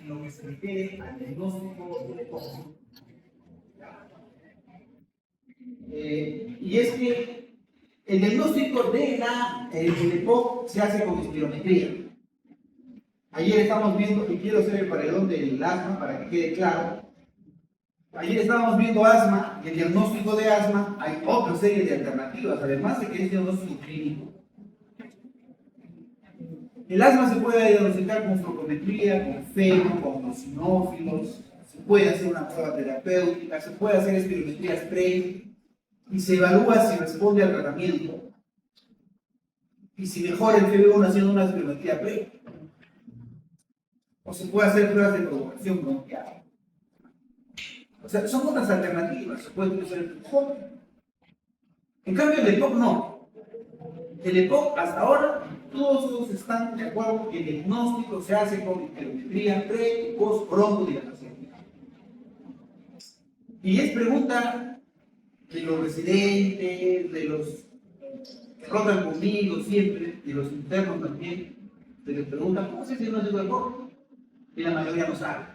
en lo que se refiere al diagnóstico del EPOC. Y es que el diagnóstico del EPOC se hace con espirometría. Ayer estamos viendo, y quiero hacer el paredón del asma para que quede claro. Ayer estábamos viendo asma y el diagnóstico de asma. Hay otra serie de alternativas, además de que es diagnóstico clínico. El asma se puede diagnosticar con fluorometría, con feno, con eosinófilos, se puede hacer una prueba terapéutica, se puede hacer espirometría spray y se evalúa si responde al tratamiento y si mejora el FEV1 haciendo una espirometría pre. O se puede hacer pruebas de provocación bronquial. O sea, son otras alternativas. Se puede utilizar el EPOC. En cambio, el EPOC no. El EPOC, hasta ahora, todos están de acuerdo que el diagnóstico se hace con espirometría pre y post broncodilatación. Y es pregunta de los residentes, de los que rotan conmigo siempre, de los internos también, se les pregunta cómo se hace el diagnóstico de EPOC. Y la mayoría no sabe.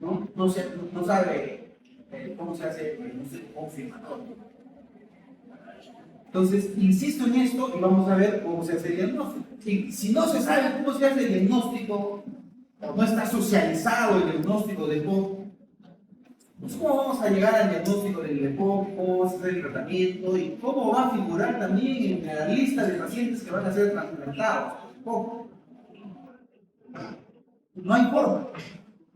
No sabe cómo se hace el diagnóstico confirmatorio. Entonces, insisto en esto y vamos a ver cómo se hace el diagnóstico. Y si no se sabe cómo se hace el diagnóstico, o no está socializado el diagnóstico de EPOC, pues cómo vamos a llegar al diagnóstico del EPOC, cómo va a ser el tratamiento y cómo va a figurar también en la lista de pacientes que van a ser trasplantados. No hay forma.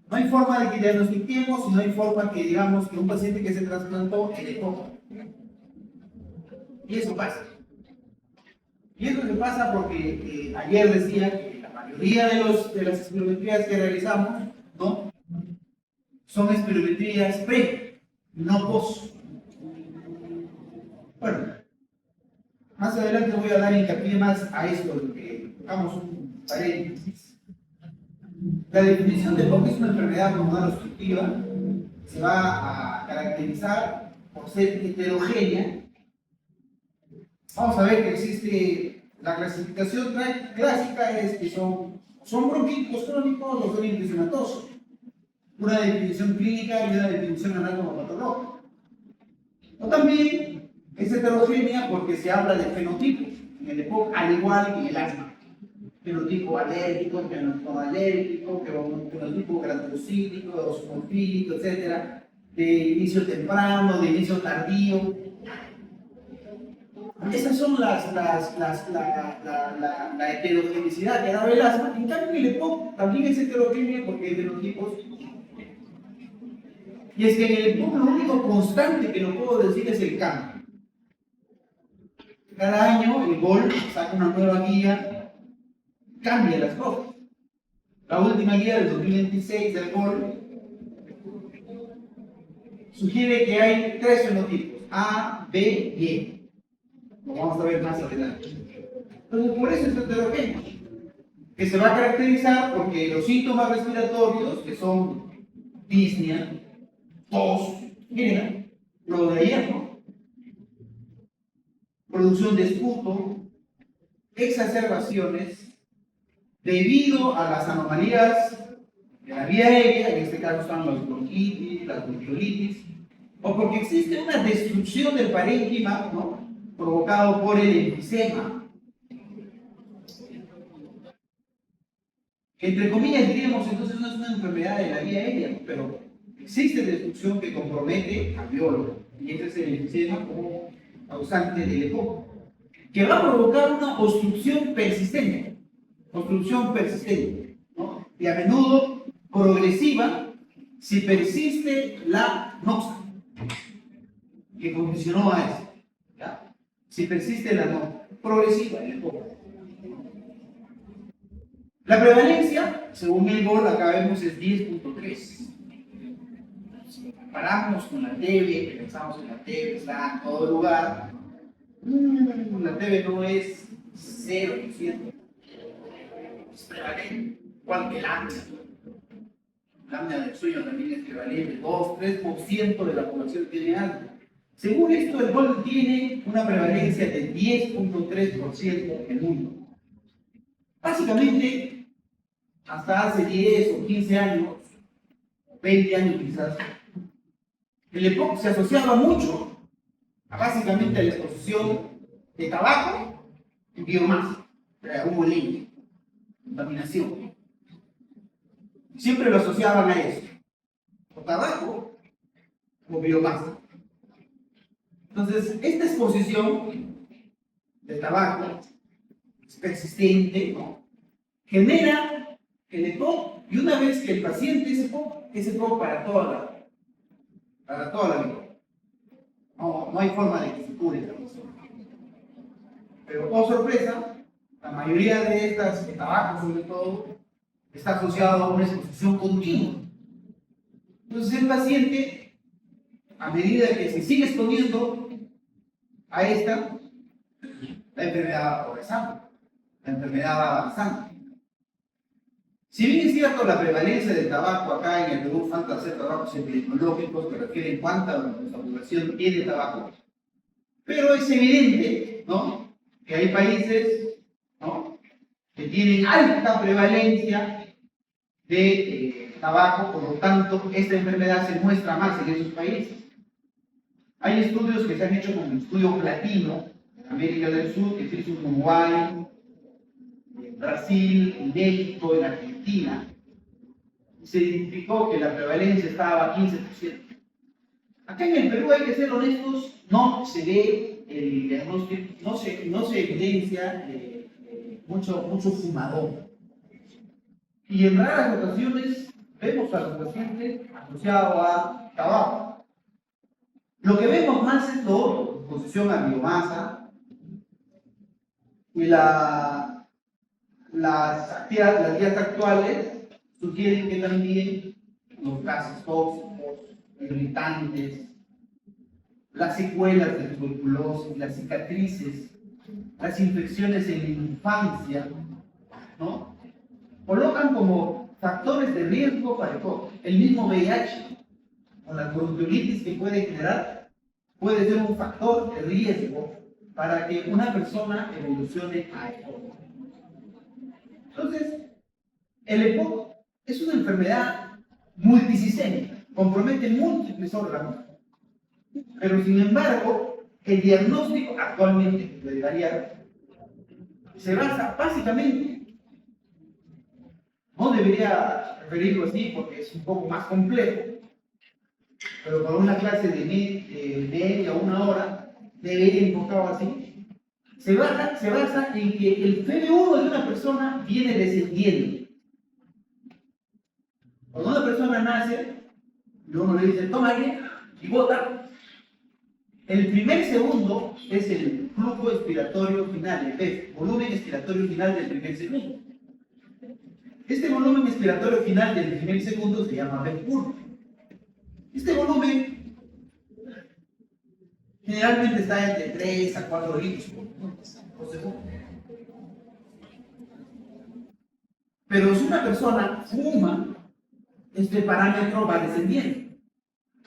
No hay forma de que diagnostiquemos y no hay forma que digamos que un paciente que se trasplantó el EPOC. Y eso pasa. Y eso se pasa porque ayer decía que la mayoría de las espirometrías que realizamos, ¿no?, son espirometrías pre, no post. Bueno, más adelante voy a dar hincapié más a esto, de que hagamos un paréntesis. La definición de EPOC es una enfermedad pulmonar obstructiva. Se va a caracterizar por ser heterogénea. Vamos a ver que existe la clasificación clásica, es que son bronquitos crónicos o son infecciosos. Una definición clínica y una definición anatomopatológica. O también es heterogénea porque se habla de fenotipos en el EPOC, al igual que en el asma. Fenotipo alérgico, fenotipo alérgico, fenotipo granulocytíco, eosinofílico, etc. De inicio temprano, de inicio tardío. Esas son la heterogeneidad que da el asma. En cambio, el EPOC también es heterogénea porque hay fenotipos. Y es que en el EPOC lo único constante que no puedo decir es el cambio. Cada año el GOL saca una nueva guía, cambia las cosas. La última guía del 2026 del GOL sugiere que hay tres fenotipos, A, B y E. Lo vamos a ver más adelante. Entonces, por eso es heterogéneo, que se va a caracterizar porque los síntomas respiratorios, que son disnea, tos, miren, lo de ayer, ¿no? Producción de esputo, exacerbaciones, debido a las anomalías de la vía aérea, en este caso están los bronquitis, las bronquiolitis, o porque existe una destrucción del parénquima, ¿no?, provocado por el enfisema. Entre comillas diríamos, entonces no es una enfermedad de la vía aérea, pero existe destrucción que compromete al biólogo, y este es el enfisema como causante del EPOC, que va a provocar una obstrucción persistente, ¿no?, y a menudo progresiva si persiste la noxa, que condicionó a eso. ¿Ya? Si persiste la noxa, progresiva, el EPOC. La prevalencia, según el GOL, acá vemos es 10.3. Si comparamos con la TB, que pensamos que la TB está en todo lugar, la TB no es 0%. Es prevalente, igual que el apnea. La apnea del sueño también es prevalente, 2-3% de la población tiene asma. Según esto, el GOL tiene una prevalencia de 10.3% en el mundo. Básicamente, hasta hace 10 o 15 años, 20 años quizás, el EPOC se asociaba mucho básicamente a la exposición de tabaco y biomasa, humo limpio, contaminación. Siempre lo asociaban a eso, o tabaco o biomasa. Entonces, esta exposición de tabaco es persistente, ¿no? Genera el EPOC, y una vez que el paciente es EPOC para toda la vida. No hay forma de que se cure esta persona. Pero, oh sorpresa, la mayoría de estas, de tabaco sobre todo, está asociado a una exposición continua. Entonces el paciente, a medida que se sigue exponiendo a esta, la enfermedad va progresando, la enfermedad va avanzando. Si bien es cierto, la prevalencia del tabaco acá en el Perú, falta hacer trabajos epidemiológicos que refieren cuánta nuestra población tiene tabaco, pero es evidente, ¿no?, que hay países, ¿no?, que tienen alta prevalencia de tabaco, por lo tanto, esta enfermedad se muestra más en esos países. Hay estudios que se han hecho con el estudio platino en América del Sur, que se hizo en Uruguay, en Brasil, en México, en Argentina. Se identificó que la prevalencia estaba a 15%. Acá en el Perú, hay que ser honestos, no se ve el diagnóstico, no se evidencia mucho fumador. Y en raras ocasiones vemos a los pacientes asociados a tabaco. Lo que vemos más es todo, exposición a biomasa, y las guías actuales sugieren que también los gases tóxicos, irritantes, las secuelas de tuberculosis, las cicatrices, las infecciones en la infancia, ¿no?, colocan como factores de riesgo para todo. El mismo VIH, o la bronquiolitis que puede generar, puede ser un factor de riesgo para que una persona evolucione a EPOC. Entonces, el EPOC es una enfermedad multisistémica, compromete múltiples órganos, pero sin embargo, el diagnóstico actualmente, puede variar, se basa básicamente, no debería referirlo así porque es un poco más complejo, pero para una clase de media o una hora, debería enfocado así. Se basa en que el FEV1 de una persona viene descendiendo. Cuando una persona nace, y uno le dice, toma aire y bota, el primer segundo es el flujo expiratorio final, el PEF, volumen expiratorio final del primer segundo. Este volumen expiratorio final del primer segundo se llama PEF1. Este volumen generalmente está entre 3 a 4 litros por segundo. Pero si una persona fuma, este parámetro va descendiendo.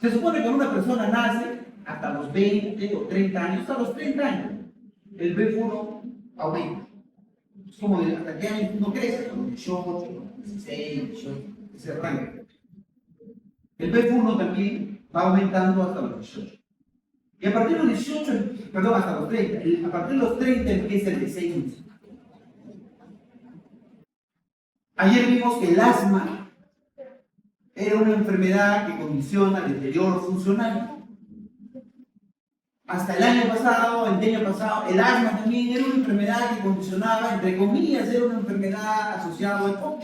Se supone que una persona nace hasta los 20 o 30 años, hasta los 30 años, el PEF1 aumenta. Es como hasta qué años uno crece, a los 18, 16, 18, ese rango. El PEF1 también va aumentando hasta los 18. Y a partir de los 18, perdón, hasta los 30, a partir de los 30 empieza el descenso. Ayer vimos que el asma era una enfermedad que condiciona el deterioro funcional. Hasta el año pasado, el asma también era una enfermedad que condicionaba, entre comillas, era una enfermedad asociada al EPOC.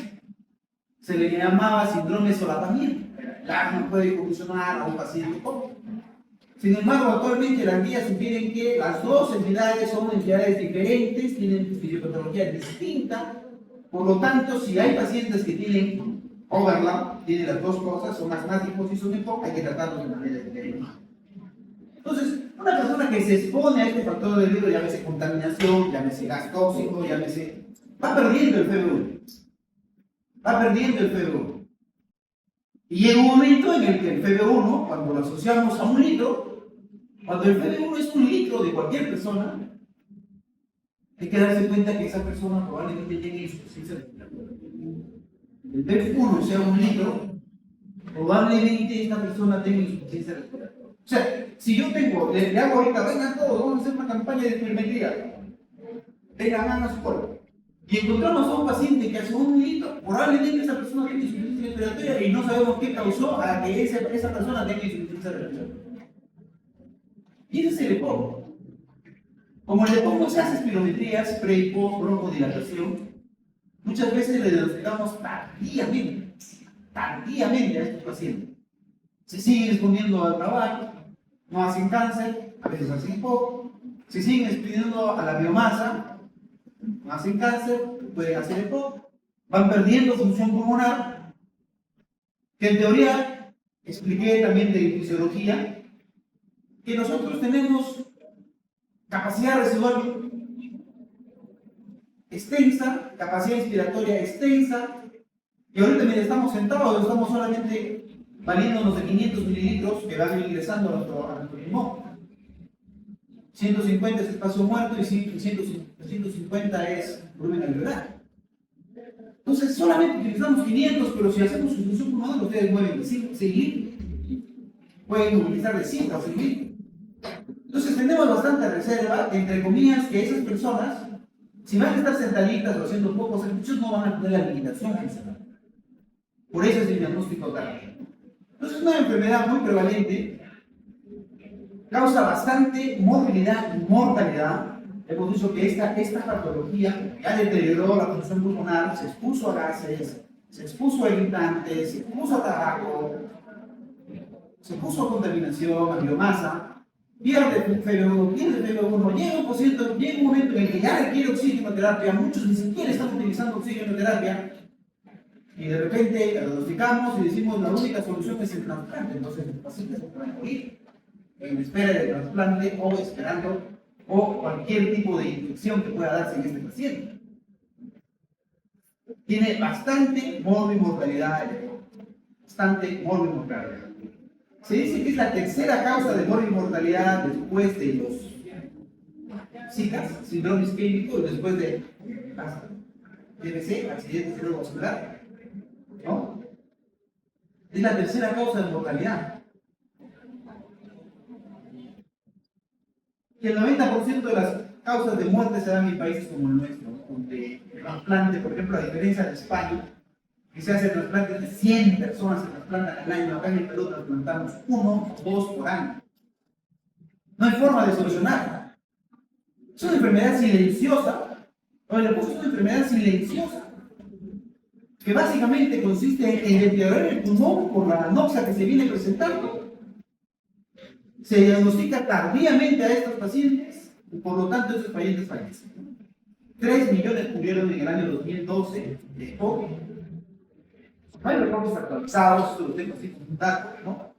Se le llamaba síndrome de solapamiento. El asma puede condicionar a un paciente EPOC. Sin embargo, actualmente las guías sugieren que las dos entidades son entidades diferentes, tienen fisiopatología distinta. Por lo tanto, si hay pacientes que tienen overlap, tienen las dos cosas, son asmáticos y son EPOC, hay que tratarlos de manera diferente. Entonces, una persona que se expone a este factor de riesgo, llámese contaminación, llámese gas tóxico, llámese, va perdiendo el FeV1. Va perdiendo el FeV1. Y llega un momento en el que el FeV1, cuando lo asociamos a un litro, cuando el FeV1 es un litro de cualquier persona, hay que darse cuenta que esa persona probablemente tenga insuficiencia respiratoria. el PEP1 sea 1 litro, probablemente esta persona tenga insuficiencia respiratoria. O sea, si yo tengo, le hago ahorita, vengan todos, vamos a hacer una campaña de spirometría, vengan, hagan su cuerpo. Y encontramos a un paciente que hace 1 litro, probablemente esa persona tiene insuficiencia respiratoria y no sabemos qué causó a que esa persona tenga insuficiencia respiratoria. Y ese es el EPOC. Como el EPOC no se hace espirometrías pre y post broncodilatación, muchas veces le diagnosticamos tardíamente a estos pacientes. Se siguen exponiendo al trabajo, no hacen cáncer, a veces hacen EPOC, se siguen exponiendo a la biomasa, no hacen cáncer, pueden hacer EPOC, van perdiendo función pulmonar, que en teoría expliqué también de fisiología, que nosotros tenemos capacidad residual extensa, capacidad inspiratoria extensa, y ahorita mientras estamos sentados, estamos solamente valiéndonos de 500 mililitros que van ingresando a nuestro pulmón. 150 es espacio muerto y 150 es volumen alveolar. Entonces, solamente utilizamos 500, pero si hacemos su función pulmonar, ustedes mueven de 6 litros. Pueden utilizar de 5 a 6 litros. Entonces, tenemos bastante reserva, entre comillas, que esas personas, si van a estar sentaditas o haciendo pocos ejercicios, no van a tener la limitación funcional. Por eso es el diagnóstico tardío. Entonces, es una enfermedad muy prevalente, causa bastante morbilidad y mortalidad. Hemos dicho que esta patología ya deterioró la función pulmonar, se expuso a gases, se expuso a irritantes, se expuso a tabaco, se expuso a contaminación, a biomasa, pierde FeB1, llega un momento en el que ya requiere oxigenoterapia, muchos ni siquiera están utilizando oxigenoterapia, y de repente la diagnosticamos y decimos la única solución es el trasplante. Entonces el paciente se puede morir en espera del trasplante o esperando o cualquier tipo de infección que pueda darse en este paciente. Tiene bastante morbimortalidad, bastante morbimortalidad. Se dice que es la tercera causa de morbimortalidad después de los SICA, síndrome isquémico, y después de DBC, accidente cerebrovascular, ¿no? Es la tercera causa de mortalidad. Y el 90% de las causas de muerte se dan en países como el nuestro, donde el trasplante, por ejemplo, a diferencia de España, que se hace trasplante de 100 personas se trasplantan al año, acá en el Perú trasplantamos 1 o 2 por año. No hay forma de solucionarla. Es una enfermedad silenciosa, o el EPOC es una enfermedad silenciosa, que básicamente consiste en deteriorar el pulmón por la anoxia que se viene presentando. Se diagnostica tardíamente a estos pacientes y por lo tanto estos pacientes fallecen. 3 millones murieron en el año 2012 de COVID. No hay reportes actualizados, esto lo tengo así como un dato, ¿no?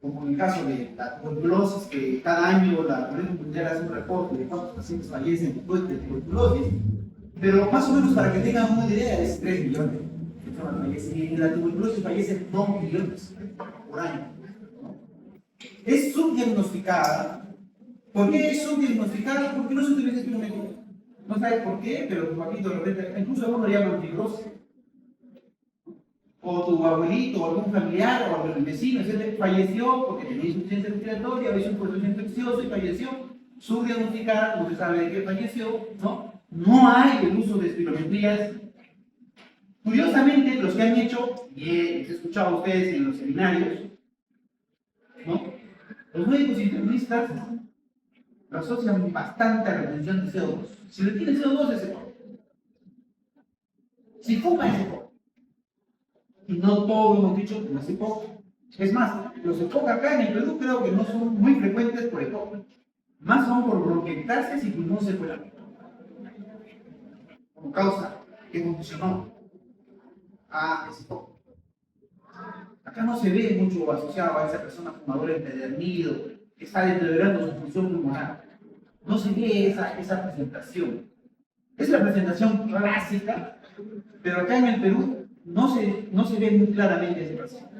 Como en el caso de la tuberculosis, que cada año la Organización Mundial hace un reporte de cuántos pacientes fallecen después de tuberculosis, pero más o menos para que tengan una idea es 3 millones. Y en la tuberculosis fallecen 2 millones por año. Es subdiagnosticada. ¿Por qué es subdiagnosticada? Porque no se utiliza espirometría. No sabes por qué, pero tu papito de repente, incluso algunos lo llaman fibrosis. O tu abuelito, o algún familiar, o algún vecino, etc., falleció porque tenía insuficiencia respiratoria, había un proceso infeccioso y falleció. Subdiagnosticada, no se sabe de qué falleció, ¿no? No hay el uso de espirometrías. Curiosamente, los que han hecho, y les he escuchado a ustedes en los seminarios, ¿no? Los médicos internistas lo asocian bastante a la retención de CO2. Si le tiene CO2 es EPOC. Si fuma es EPOC. Y no todos hemos dicho que no es EPOC. Es más, los EPOC acá en el Perú creo que no son muy frecuentes por EPOC. Más son por bronquiectasis y pulmón secular. Como causa que funcionó a ese EPOC. Acá no se ve mucho asociado a esa persona fumadora empedernido que está deteriorando su función pulmonar. No se ve esa presentación. Es la presentación clásica, pero acá en el Perú no se ve muy claramente ese paciente.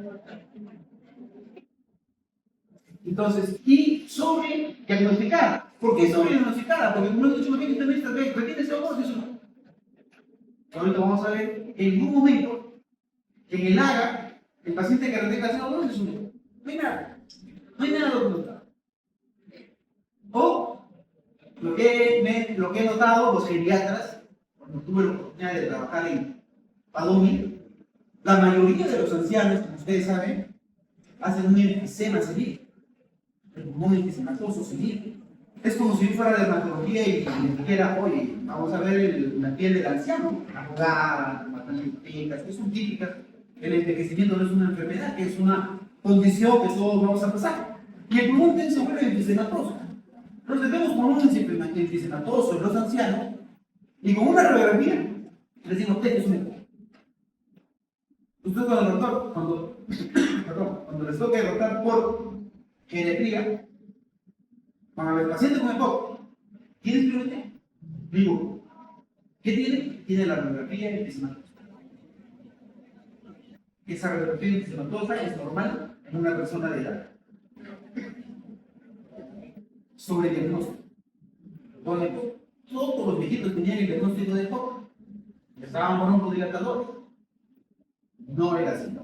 Entonces, y sobre diagnosticada. ¿Por qué sobre diagnosticada? Porque como hemos dicho, los internistas ven, retiene CO2 y eso no. Ahorita vamos a ver en un momento En el AGA, el paciente que retenga CO2 es un EPOC. No hay nada. No hay nada documentado. O lo que he notado, los geriatras, cuando tuve la oportunidad de trabajar en Padumi, la mayoría de los ancianos, como ustedes saben, hacen un enfisema senil, el pulmón enfisematoso senil. Es como si yo fuera de dermatología y me dijera, oye, vamos a ver la piel del anciano, arrugada, maternidad, que son típicas. El envejecimiento no es una enfermedad, que es una condición que todos vamos a pasar. Y el pulmón se vuelve enfisematoso. Entonces vemos pulmón enfisematoso en los ancianos y con una radiografía les digo, usted es un EPOC. Usted cuando el doctor, cuando les toque rotar por geriatría, cuando el paciente con EPOC, ¿tienes prioridad? Digo, ¿qué tiene? Tiene la radiografía enfisematosa. Esa radiografía enfisematosa es normal en una persona de edad. Sobre diagnóstico. Todos los viejitos tenían el diagnóstico de EPOC. Estaban con broncodilatadores. No era así.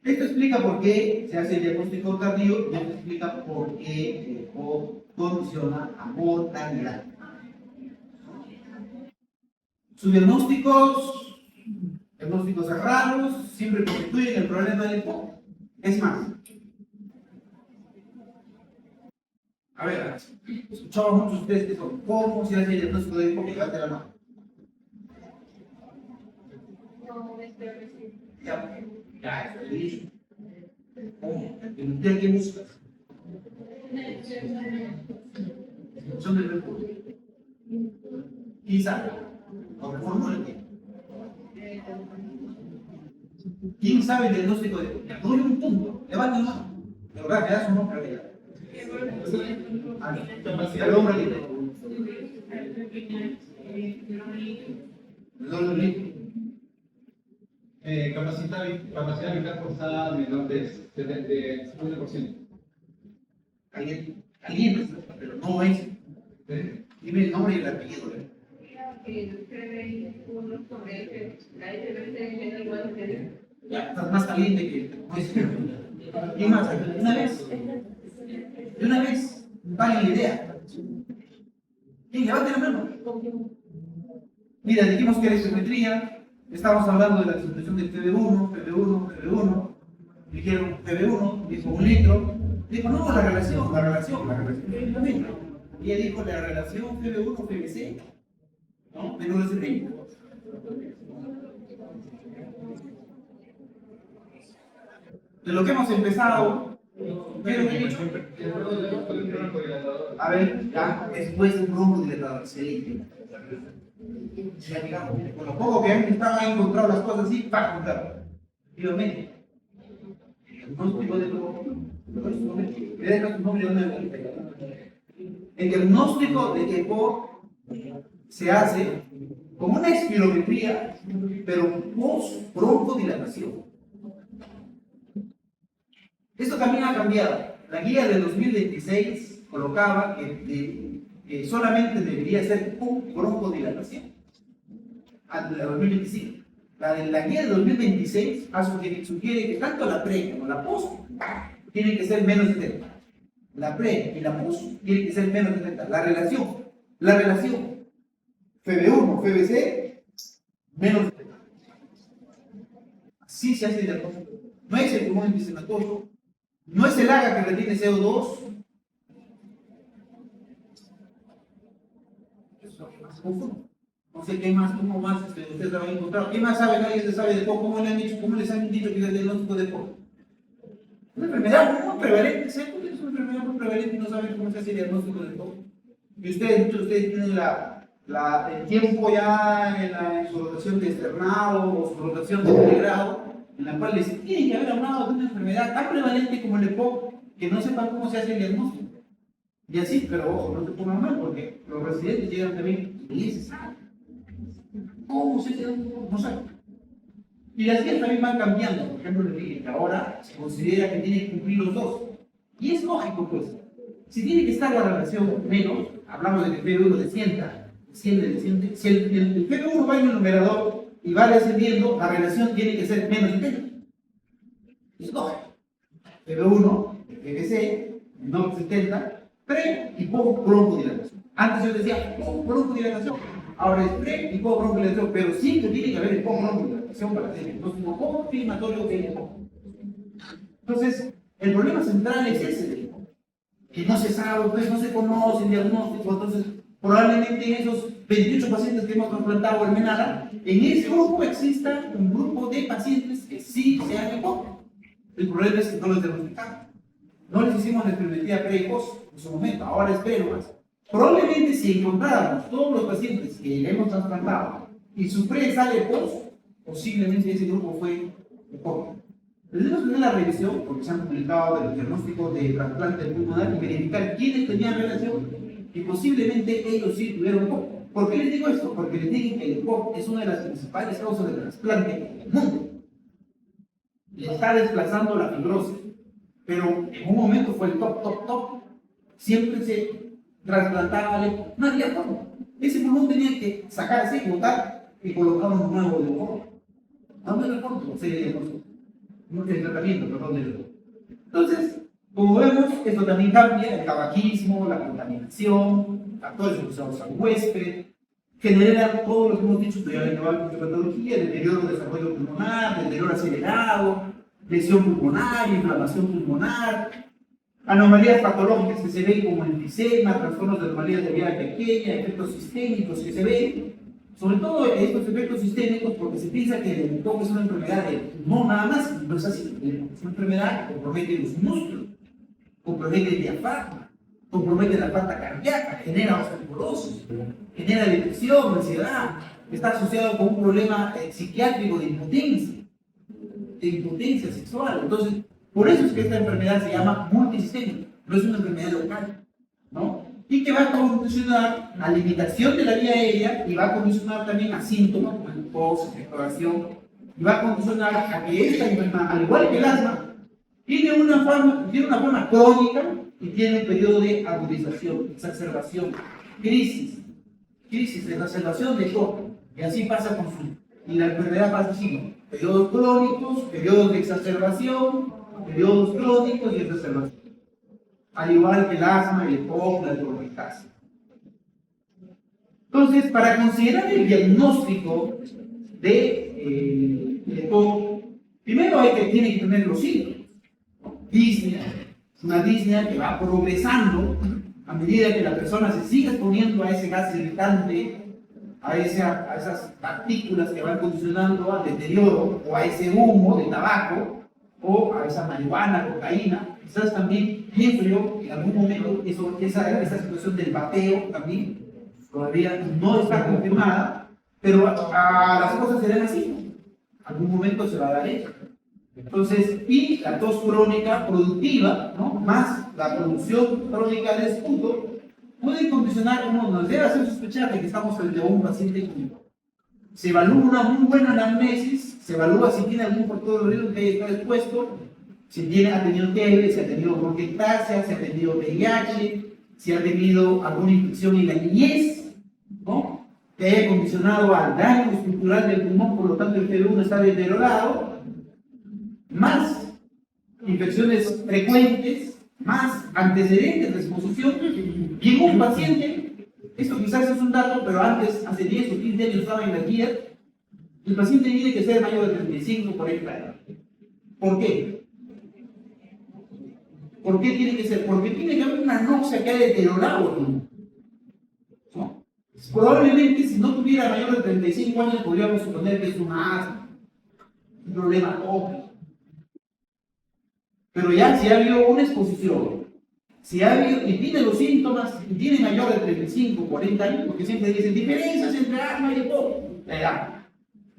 Esto explica por qué se hace el diagnóstico tardío y esto explica por qué el EPOC condiciona a mortalidad. Sus diagnósticos errados siempre constituyen el problema del EPOC. Es más, a ver, escuchamos muchos de ustedes que son, ¿cómo se hace el diagnóstico de EPOC? Levante la mano. Ya, estoy listo. ¿Cómo? ¿En usted qué busca? Son del EPOC. ¿Quién sabe? ¿O reformule? ¿Quién sabe el diagnóstico de EPOC? Ya, doy un punto. Levante la mano. De verdad, que da su nombre a ella. El hombre libre. El hombre libre. Capacidad vital forzada menor de 50%. Alguien, pero no es. Dime el nombre y el apellido. Ya, estás más caliente que. ¿Qué más? De una vez, vale la idea. ¿Quién? Levante la mano. Mira, dijimos que era isometría. Estamos hablando de la distribución del PB1. Dijeron PB1, dijo 1 litro. Dijo, no, la relación es la misma. Y ella dijo la relación PB1-PBC, ¿no? Menor de 30. De lo que hemos empezado, ¿qué es lo que he dicho? A ver, ya, después de un broncodilatador, excelente. Ya digamos, con lo poco que han encontrado las cosas así, para contar. Efectivamente. El diagnóstico de EPOC se hace como una espirometría, pero post broncodilatación. Esto también ha cambiado. La guía del 2026 colocaba que solamente debería ser con broncodilatación. Ante la 2025. La guía del 2026 sugiere que tanto la pre como la post tienen que ser menos de 70. La pre y la post tienen que ser menos de 70. La relación FB1, FBC, menos de 70. Así se hace el diagnóstico. No es el pulmón enfisematoso, no es el AGA que retiene CO2. Eso es más confuso. No sé qué más, cómo más ustedes lo han encontrado. ¿Qué más saben? ¿Alguien se sabe de POC? ¿Cómo les han dicho que es el diagnóstico de POC? Una enfermedad muy prevalente, ¿cierto? Es una enfermedad muy prevalente y no saben cómo se hace el diagnóstico de POC. Y muchos de ustedes tienen el tiempo ya en la insolución de externado o su rotación de integrado, en la cual les tienen que haber hablado de una enfermedad tan prevalente como el EPOC, que no sepan cómo se hace el diagnóstico. Y así, pero ojo, no se pongan mal, porque los residentes llegan también y dicen, ¿cómo se hace? No saben. Y las guías también van cambiando. Por ejemplo, les dije que ahora se considera que tiene que cumplir los dos. Y es lógico, pues. Si tiene que estar la relación menos, hablamos de que el PB1 descienda, si el PB1 va en el numerador y va descendiendo, la relación tiene que ser menos intensa. Es lógico. TB1, PVC, menor 70, pre y post broncodilatación. Antes yo decía post broncodilatación, ahora es pre y post broncodilatación, pero siempre tiene que haber el post broncodilatación para hacer el diagnóstico confirmatorio del EPOC. Entonces, el problema central es ese del EPOC, que no se sabe, pues no se conoce el diagnóstico. Entonces, probablemente en esos 28 pacientes que hemos trasplantado en Menara, en ese grupo exista un grupo de pacientes que sí sean EPOC. El problema es que no los diagnosticamos. No les hicimos la experimental pre y post en su momento, ahora espero más. Probablemente si encontráramos todos los pacientes que le hemos trasplantado y su pre sale post, posiblemente ese grupo fue EPOC. Debemos tener la revisión, porque se han publicado de los diagnósticos de trasplante pulmonar y verificar quiénes tenían relación y posiblemente ellos sí tuvieron EPOC. ¿Por qué les digo esto? Porque les digo que el EPOC es una de las principales causas de trasplante en el mundo. Le está desplazando la fibrosis, pero en un momento fue el top. Siempre se trasplantaba al EPOC. No había forma. Ese pulmón tenía que sacarse, botar y colocar un nuevo de EPOC. No me recuerdo, no el tratamiento, perdón, del EPOC. Entonces, como vemos, esto también cambia: el tabaquismo, la contaminación, factores asociados al huésped, genera todo lo que hemos dicho, estudiar la patología, deterioro de desarrollo pulmonar, deterioro acelerado, lesión pulmonar, inflamación pulmonar, anomalías patológicas que se ven como enfisema, trastornos de anomalías de vía pequeña, efectos sistémicos que se ven, sobre todo estos efectos sistémicos, porque se piensa que el EPOC es una enfermedad no nada más, no es así, es una enfermedad que compromete los músculos, compromete el diafragma, compromete la parte cardíaca, genera osteoporosis, genera depresión, ansiedad, está asociado con un problema psiquiátrico de impotencia sexual. Entonces, por eso es que esta enfermedad se llama multisistémica, no es una enfermedad local, ¿no? Y que va a condicionar a limitación de la vía aérea y va a condicionar también a síntomas como el tos, exploración, y va a condicionar a que esta enfermedad, al igual que el asma, tiene una forma crónica y tiene un periodo de agudización, exacerbación, crisis, exacerbación de todo. Y así pasa con y la enfermedad pasa así, ¿no? Periodos crónicos, periodos de exacerbación, periodos crónicos y exacerbación. Al igual que el asma, el EPOC, la bronquitis. Entonces, para considerar el diagnóstico de EPOC, primero tiene que tener los síntomas. Disnea, es una disnea que va progresando a medida que la persona se sigue exponiendo a ese gas irritante, a esas partículas que van condicionando al deterioro, o a ese humo de tabaco, o a esa marihuana, cocaína. Quizás también frío, en algún momento esa situación del vapeo también todavía no está confirmada, pero las cosas serán así. Algún momento se va a dar eso. Entonces, y la tos crónica productiva, ¿no?, más la producción crónica de esputo, puede condicionar, como nos debe hacer sospechar de que estamos frente a un paciente clínico. Se evalúa una muy buena anamnesis, se evalúa si tiene algún factor de riesgo que haya estado expuesto, si ha tenido TB, si ha tenido bronquiectasia, si ha tenido VIH, si ha tenido alguna infección en la niñez, ¿no?, que haya condicionado al daño estructural del pulmón, por lo tanto el TB1 está deteriorado, más infecciones frecuentes, más antecedentes de exposición. Y en un paciente, esto quizás es un dato, pero antes, hace 10 o 15 años estaba en la guía, el paciente tiene que ser mayor de 35 por años. ¿Por qué? ¿Por qué tiene que ser? Porque tiene que haber una anoxia que ha deteriorado el pulmón, ¿no? Probablemente si no tuviera mayor de 35 años podríamos suponer que es una asma, un problema obvio. Pero ya si ha habido una exposición, si ha habido y tiene los síntomas y tiene mayor de 35, 40 años, porque siempre dicen diferencias entre asma y EPOC, la edad.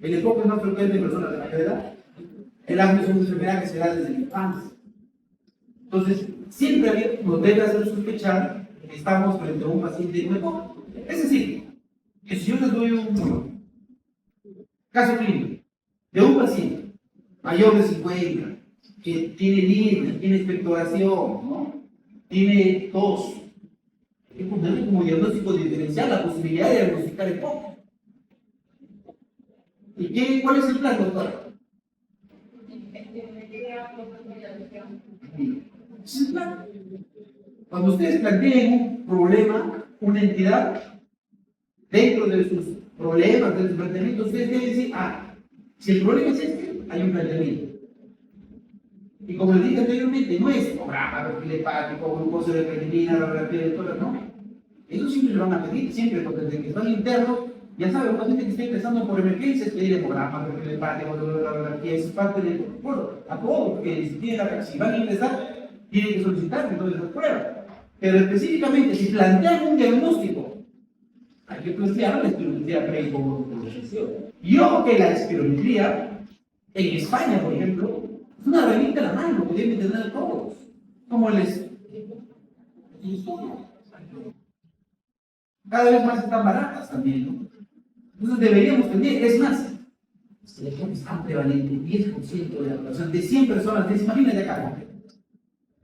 El EPOC es más frecuente en personas de mayor edad. El asma es una enfermedad que se da desde la infancia. Entonces, siempre nos debe hacer sospechar que estamos frente a un paciente con EPOC. Es decir, que si yo les doy un caso clínico de un paciente mayor de 50, que tiene líneas, tiene expectoración, ¿no?, tiene tos, hay que ponerle como diagnóstico diferencial la posibilidad de diagnosticar EPOC. ¿Cuál es el plan, doctora? Es el plan. Cuando ustedes planteen un problema, una entidad, dentro de sus problemas, de sus planteamientos, ustedes deben decir, si el problema es este, hay un planteamiento. Y como les dije anteriormente, no es programa, perfil hepático, glucosa de creatinina, radiografía de todo, no. Eso siempre lo van a pedir, siempre, porque desde que están internos, ya saben, una gente que está empezando por emergencias, pedir hemograma, perfil hepático, radiografía, es parte del protocolo. A todos, porque si van a ingresar, tienen que solicitar entonces esas pruebas. Pero específicamente, si plantean un diagnóstico, hay que plantear la espirometría pre y post-concepción. Y ojo que la espirometría, en España, por ejemplo, es una revista a la mano que deben tener todos. Como les. Cada vez más están baratas también, ¿no? Entonces deberíamos tener, es más, si le pones tan prevalente, 10% de la población, de 100 personas, imagínate acá,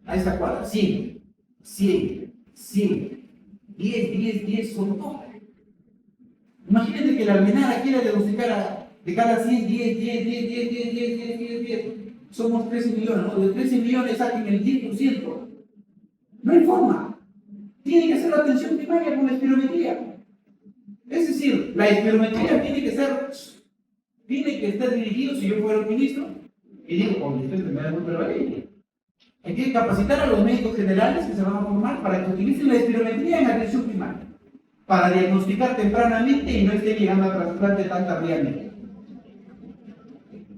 a esta cuadra, 100, 10, 10, son todos. Imagínate que la almenara quiera diagnosticar de cada 100, 10. Somos 13 millones, ¿no? De 13 millones saquen el 10%. No hay forma. Tiene que hacer la atención primaria con la espirometría. Es decir, la espirometría tiene que estar dirigido, si yo fuera un ministro, y digo, con esta enfermedad muy prevalente. Hay que capacitar a los médicos generales que se van a formar para que utilicen la espirometría en atención primaria, para diagnosticar tempranamente y no esté llegando a trasplante tan tardíamente.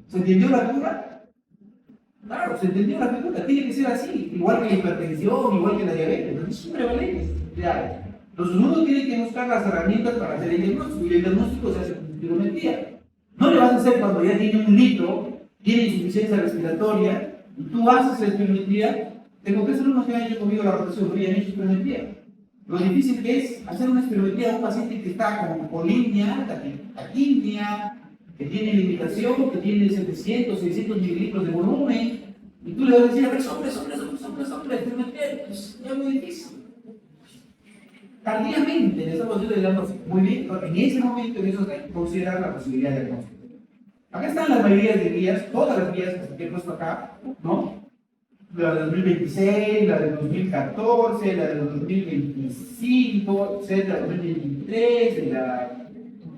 ¿Se entendió la figura? Claro, se entendió la figura, tiene que ser así, igual que la hipertensión, igual que la diabetes, no son prevalentes. Entonces uno tiene que buscar las herramientas para hacer el diagnóstico, y el diagnóstico se hace con espirometría. No le vas a hacer cuando ya tiene un litro, tiene insuficiencia respiratoria, y tú haces la espirometría. Tengo que hacer unos que han hecho conmigo la rotación, y han hecho espirometría. Lo difícil que es hacer una espirometría a un paciente que está con polimia, taquimia, que tiene limitación, que tiene 700, 600 mililitros de volumen, y tú le vas a decir, a ver, hombre, espirometría, pues ya es muy difícil. Tardíamente le estamos haciendo el diagnóstico. Muy bien, pero en ese momento hay que considerar la posibilidad de diagnóstico. Acá están las mayorías de guías, todas las guías que he puesto acá, ¿no? La de 2026, la de 2014, la de 2025, la de 2023,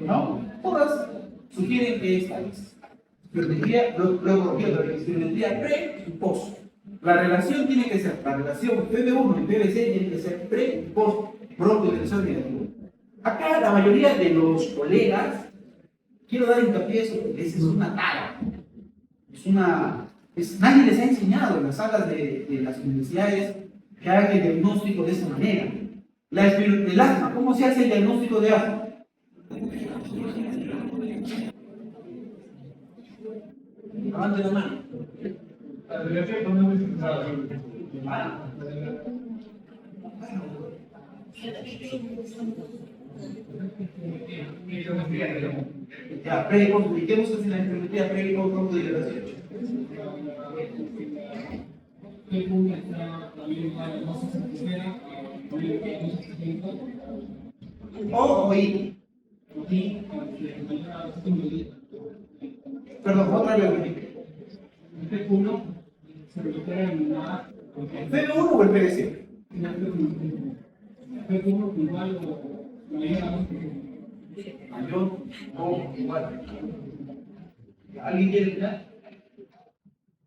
¿no? Todas sugieren que esta es espirometría, luego espirometría pre y post. La relación tiene que ser, la relación PB1 y PBC tiene que ser pre y post broncohidratación negativo. Acá la mayoría de los colegas, quiero dar hincapié a eso, porque esa es una tara. Nadie les ha enseñado en las salas de las universidades que hagan el diagnóstico de esa manera. El asma, ¿cómo se hace el diagnóstico de asma? Levante la mano. Ya, pre y post, ubiquemos en la espirometría pre y post broncohidratación. Oí. Perdón, otra vez. ¿FB1 o el PVC? Mayor o igual. ¿Alguien quiere mirar?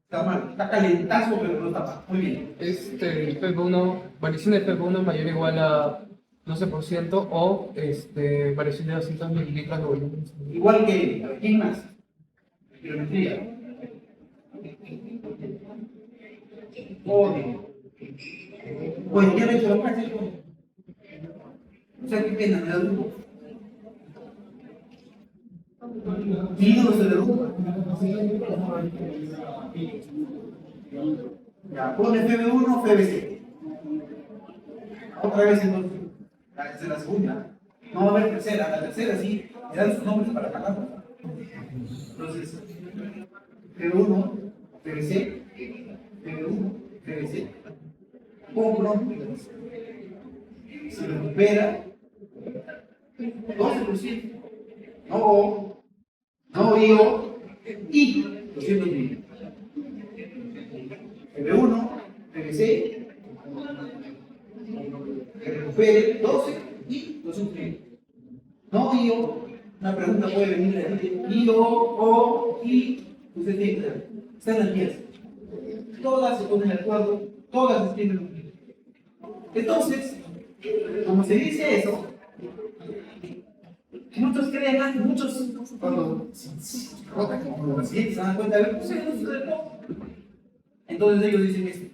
Está mal, está calentazo, pero no está mal. Muy bien. FB1, variación de FB1 mayor o igual a 12% o variación de 200 mililitros de volumen. Igual que, ¿quién más? Espirometría. Pues ya me he hecho la práctica. O sea, qué pena, me da duro. Mi ídolo se derrumba. Ya, pone FB1, FBC. Otra vez entonces. Esa es la segunda. No va a haber tercera. La tercera sí, le dan sus nombres para calarlo. Entonces, FB1, FBC, FB1, FBC. Compro. Se recupera 12%. No, No IO y 200 mililitros. F1, PVC, que recupere 12 y 200 mililitros. No IO, una pregunta puede venir de aquí, IO, O, I, usted tiene que saber. Está en las guías. Todas se ponen de acuerdo, todas se tienen los mismos. Entonces, como se dice eso, muchos creen más, muchos cuando se rotan como los pacientes se dan cuenta de ver, pues no se de todo. Entonces ellos dicen esto,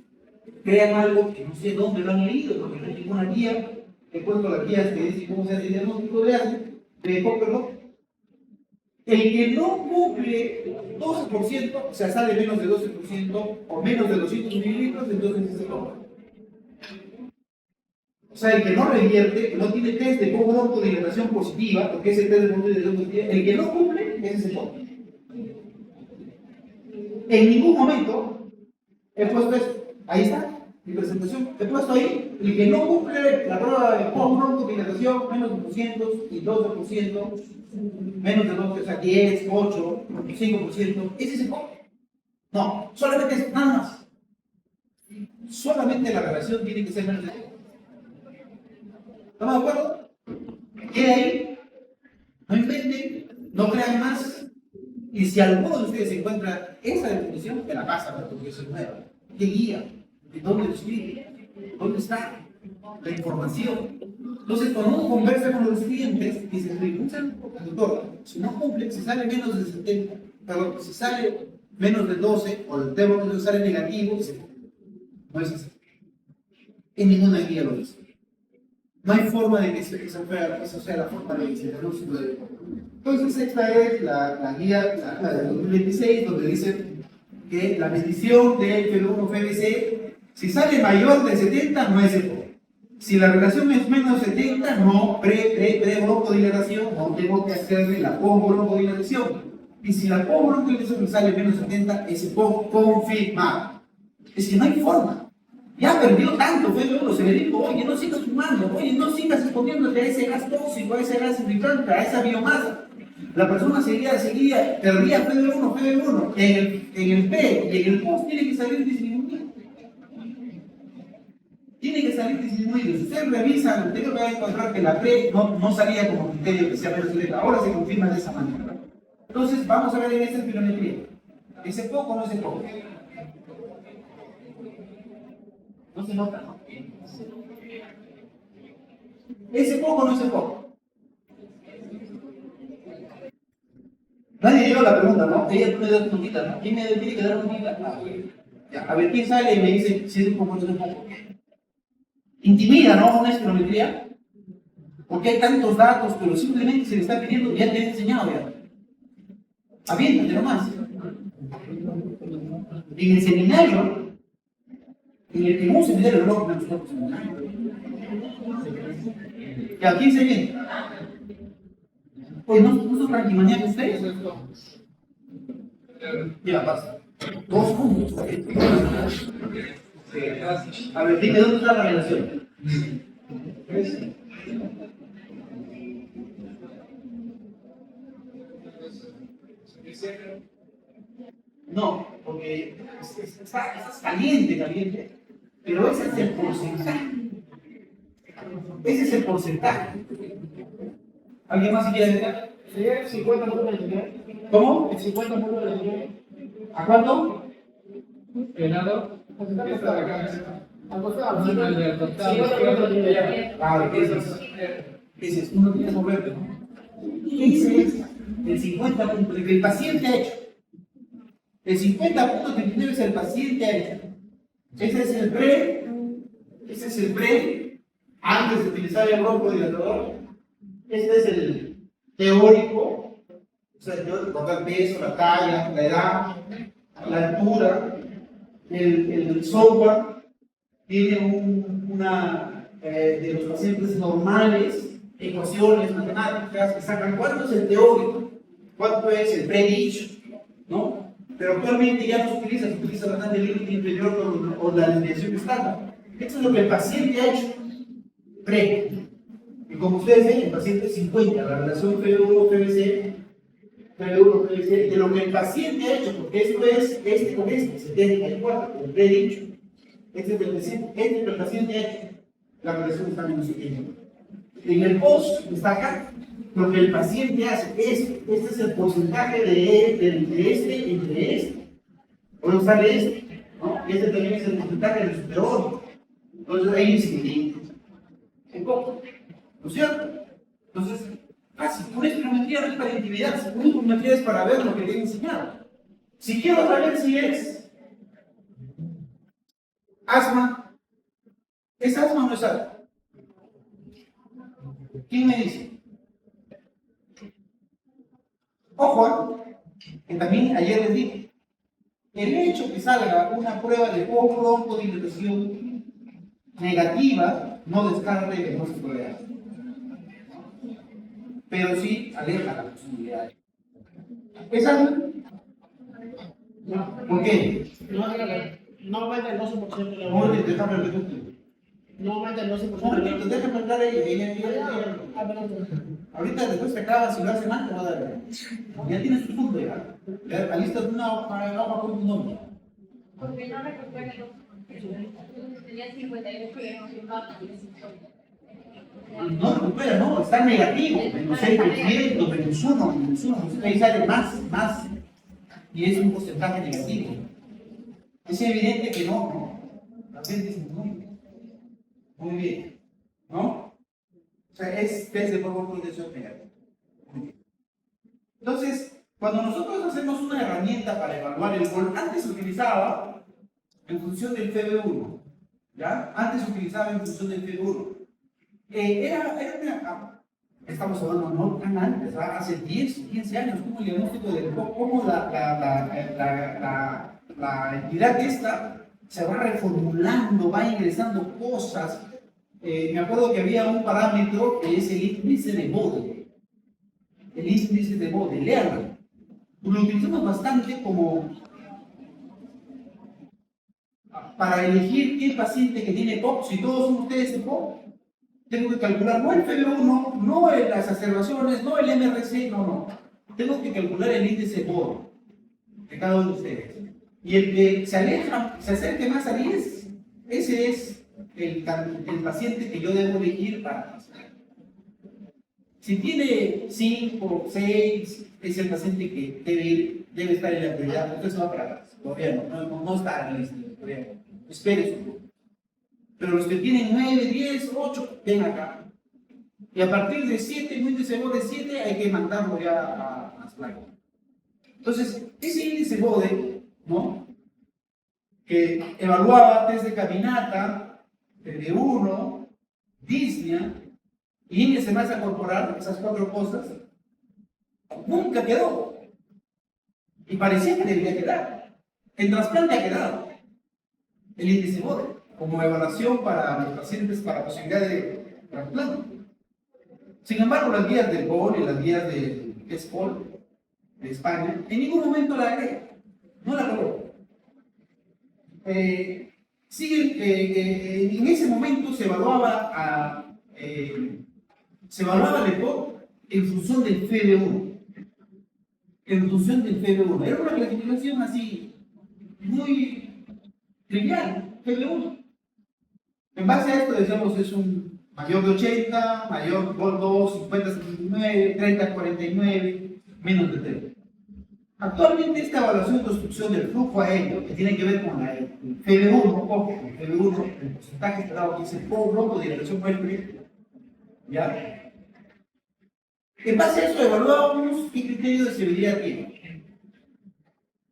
crean algo que no sé dónde lo han leído, porque no hay ninguna guía. He puesto las guías que dicen cómo se hace el diagnóstico de Copperlock. El que no cumple 12%, o sea, sale menos de 12% o menos de 200 mililitros, entonces se toma. O sea, el que no revierte, que no tiene test de bronco-dilatación positiva, porque ese test de bronco-dilatación positiva, el que no cumple, ese se toma. En ningún momento he puesto esto. Ahí está, mi presentación. He puesto ahí, el que no cumple la prueba de bronco-dilatación, menos de 200 y 12%, menos de 12, o sea, 10, 8, 5%, ese se toma. No, solamente es nada más. Solamente la relación tiene que ser menos de 10. ¿Estamos de acuerdo? Queda ahí, no inventen, no crean más. Y si alguno de ustedes encuentra esa definición, me la pasa, porque es nueva. ¿Qué guía? ¿De dónde lo escribe? ¿Dónde está la información? Entonces, cuando uno conversa con los clientes, dice, doctor, si no cumple, si sale menos de 70, perdón, si sale menos de 12, o el termómetro sale negativo, no es así. En ninguna guía lo dice. No hay forma de que eso sea la forma de diagnóstico de. Entonces, esta es la guía la del 2026, donde dice que la medición del F1-FBC, si sale mayor de 70, no es EPO. Si la relación es menos de 70, no, pre-broncodilatación, no tengo que hacerle la post-broncodilatación. Y si la post-broncodilatación sale menos de 70, es EPO confirmado. Es que no hay forma. Ya perdió tanto, se le dijo, oye, no sigas fumando, oye, no sigas exponiéndote a ese gas tóxico, a ese gas irritante, a esa biomasa. La persona perdía FeB1, en el P y en el post tiene que salir disminuido. Tiene que salir disminuido. Si usted revisa, usted va a encontrar que la P no salía como criterio que sea menos lenta, ahora se confirma de esa manera. Entonces, vamos a ver en esta espirometría. ¿Ese poco o no es poco? No se nota, ¿no? ¿Ese poco o no es poco? Nadie dio la pregunta, ¿no? Ella me da puntita, ¿no? ¿Quién me tiene que dar puntita? Ya, a ver, ¿quién sale y me dice si es un poco o no es un poco? Intimida, ¿no? Una espirometría. Porque hay tantos datos, pero simplemente se le está pidiendo, ya te he enseñado ya. Aviéntate nomás. En el seminario, en un seminario no me gustó. ¿Y a quién se viene? Pues no puso tranquimanía con ustedes. Ya pasa. Dos puntos. A ver, dime dónde está la relación. No, porque está caliente, pero ese es el porcentaje. Ese es el porcentaje. ¿Alguien más quiere decir? Sí, el 50 módulos de nivel. ¿Cómo? El 50 módulos de nivel. ¿A cuánto? Helado. Al costado. No, no, ya, total. 50 módulos de nivel. Ah, ese es uno tiene que moverte, ¿no? Ese es el 50 puntos que el paciente ha hecho. El 50 puntos que es el paciente ha hecho. Ese es el pre, antes de utilizar el broncodilatador. Este es el teórico, o sea, el teórico toca el peso, la talla, la edad, la altura, el software tiene una de los pacientes normales, ecuaciones matemáticas que sacan cuánto es el teórico, cuánto es el predicho, ¿no? Pero actualmente ya no se utiliza bastante el límite inferior o la desviación estándar. Esto es lo que el paciente ha hecho pre. Y como ustedes ven, el paciente es 50, la relación FeB1-FBC P1, P2, de lo que el paciente ha hecho, porque esto es este con este, se tiene que acuerdo, como he dicho. Este es el que el paciente ha hecho. La variación está menos pequeña. En el post está acá. Lo que el paciente hace es, este es el porcentaje de este entre este. Puede usarle este, ¿no? Y este también es el porcentaje del superior. Entonces ahí es en poco. ¿No es cierto? Entonces, fácil. Una espirometría no es para intimidar, una espirometría es para ver lo que te he enseñado. Si quiero saber si es asma, ¿es asma o no es asma? ¿Quién me dice? Ojo, que también ayer les dije, el hecho que salga una prueba de broncodilatación negativa no descarta que no se puede hacer. Pero sí aleja la posibilidad. ¿Es asma? ¿Por qué? No aumenta el 12% de la No, déjame repetir. No aumenta el 12%. Un momentito, déjame hablar a ella. Ahorita después te acabas, si lo hace mal, te va a dar. Ya tienes tu punto, ya. Ya alistas una hoja con tu nombre. Porque no recuerdo que tenía 58 y era No recupera, no, está negativo. Menos 6%, menos 1, ahí sale más. Y es un porcentaje negativo. Es evidente que no. La gente dice, muy bien. ¿No? O sea, es test de protección negativa. Entonces, cuando nosotros hacemos una herramienta para evaluar el gol, antes se utilizaba en función del FB1. ¿Ya? Antes se utilizaba en función del FB1. Estamos hablando no tan antes, hace 10, 15 años, como el diagnóstico de cómo la entidad esta se va reformulando, va ingresando cosas. Me acuerdo que había un parámetro que es el índice de Bode. El índice de Bode, léalo. Lo utilizamos bastante como para elegir qué paciente que tiene POC, si todos son ustedes de POC. Tengo que calcular no el FB1, no las exacerbaciones, no el MRC, no. Tengo que calcular el índice Bode de cada uno de ustedes. Y el que se acerque más a 10, ese es el paciente que yo debo elegir para hacer. Si tiene 5, 6, es el paciente que debe estar en la prioridad. Entonces va para atrás. Todavía no está en la lista. Espere un poco. Pero los que tienen 9, 10, 8, ven acá. Y a partir de 7, un índice Bode 7, hay que mandarlo ya a las placas. Entonces, ese índice Bode, ¿no? Que evaluaba test de caminata, TD1, disnea y índice de masa corporal, esas 4 cosas, nunca quedó. Y parecía que debería quedar. En trasplante ha quedado el índice Bode como evaluación para los pacientes para posibilidad de trasplante. Sin embargo, las guías del BOL y las guías del ESPOL de España en ningún momento la agregan, no la logró. En ese momento se evaluaba el EPOC en función del FB1. En función del FB1. Era una clasificación así, muy trivial, FB1. En base a esto decíamos es un mayor de 80, mayor por 2, 50, 79, 30, 49, menos de 30. Actualmente esta evaluación de construcción del flujo aéreo, que tiene que ver con el FB1, ojo, el FB1, el porcentaje que dado que es el bronco de dirección muerte, ¿ya? En base a esto evaluábamos qué criterio de severidad tiene.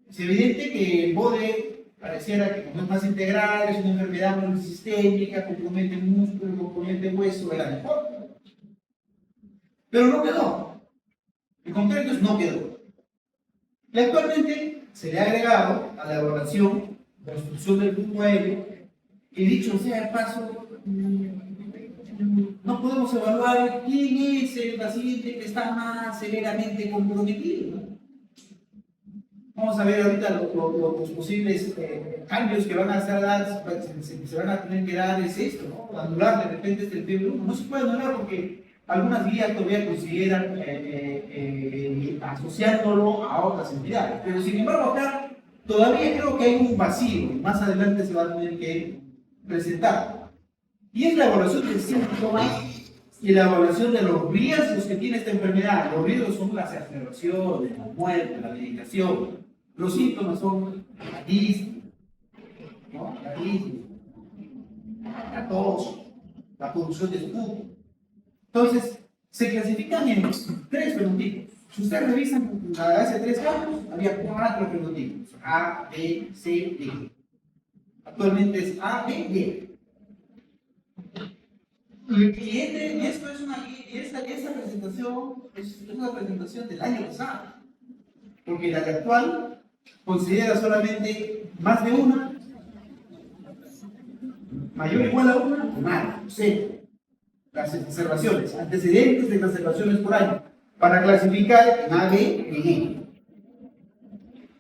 Es evidente que el BODE pareciera que como es más integral, es una enfermedad multisistémica, compromete el músculo, compromete el hueso, era mejor. Pero no quedó. En concreto no quedó. Y actualmente se le ha agregado a la evaluación de construcción del flujo aéreo, y dicho sea de paso, no podemos evaluar quién es el paciente que está más severamente comprometido. Vamos a ver ahorita los posibles cambios que van a dar, se van a tener que dar es esto, ¿no? Anular de repente FB1. No se puede anular porque algunas guías todavía consideran asociándolo a otras entidades. Pero sin embargo acá todavía creo que hay un vacío, y más adelante se va a tener que presentar. Y es la evaluación del síntoma y la evaluación de los riesgos que tiene esta enfermedad. Los riesgos son las exacerbaciones, la muerte, la medicación. Los síntomas son la disnea, ¿no? La disnea, la tos, la producción de esputo. Entonces, se clasifican en 3 fenotipos. Si ustedes revisan hace 3 años, había 4 fenotipos: A, B, C, D. Actualmente es A, B y E. Y esto es esta presentación es una presentación del año pasado, porque la actual considera solamente más de una, mayor o igual a una, o nada, o sea, las exacerbaciones, antecedentes de exacerbaciones por año, para clasificar en A, B y E.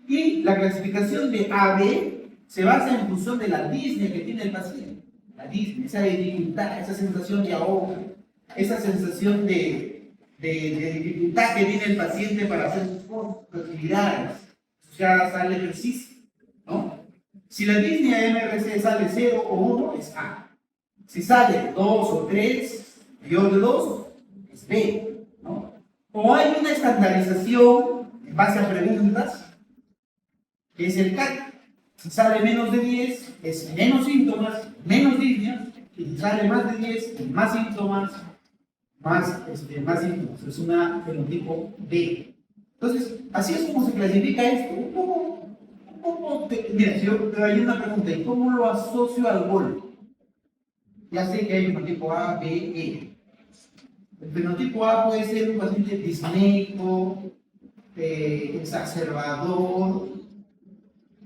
Y la clasificación de A, B se basa en función de la disnea que tiene el paciente. La disnea, esa dificultad, esa sensación de ahogo, esa sensación de dificultad que tiene el paciente para hacer sus actividades, o sea, hacer ejercicio, ¿no? Si la disnea MRC sale 0 o 1, es A. Si sale 2 o 3, mayor de 2, es B, ¿no? O hay una estandarización en base a preguntas, que es el CAT. Si sale menos de 10, es menos síntomas, menos disnea. Y si sale más de 10, más síntomas, más síntomas. Es una fenotipo B. Entonces, así es como se clasifica esto. Mira, si yo hay una pregunta, ¿y cómo lo asocio al gol? Ya sé que hay un fenotipo A, B, E. El fenotipo A puede ser un paciente disneico, exacerbador,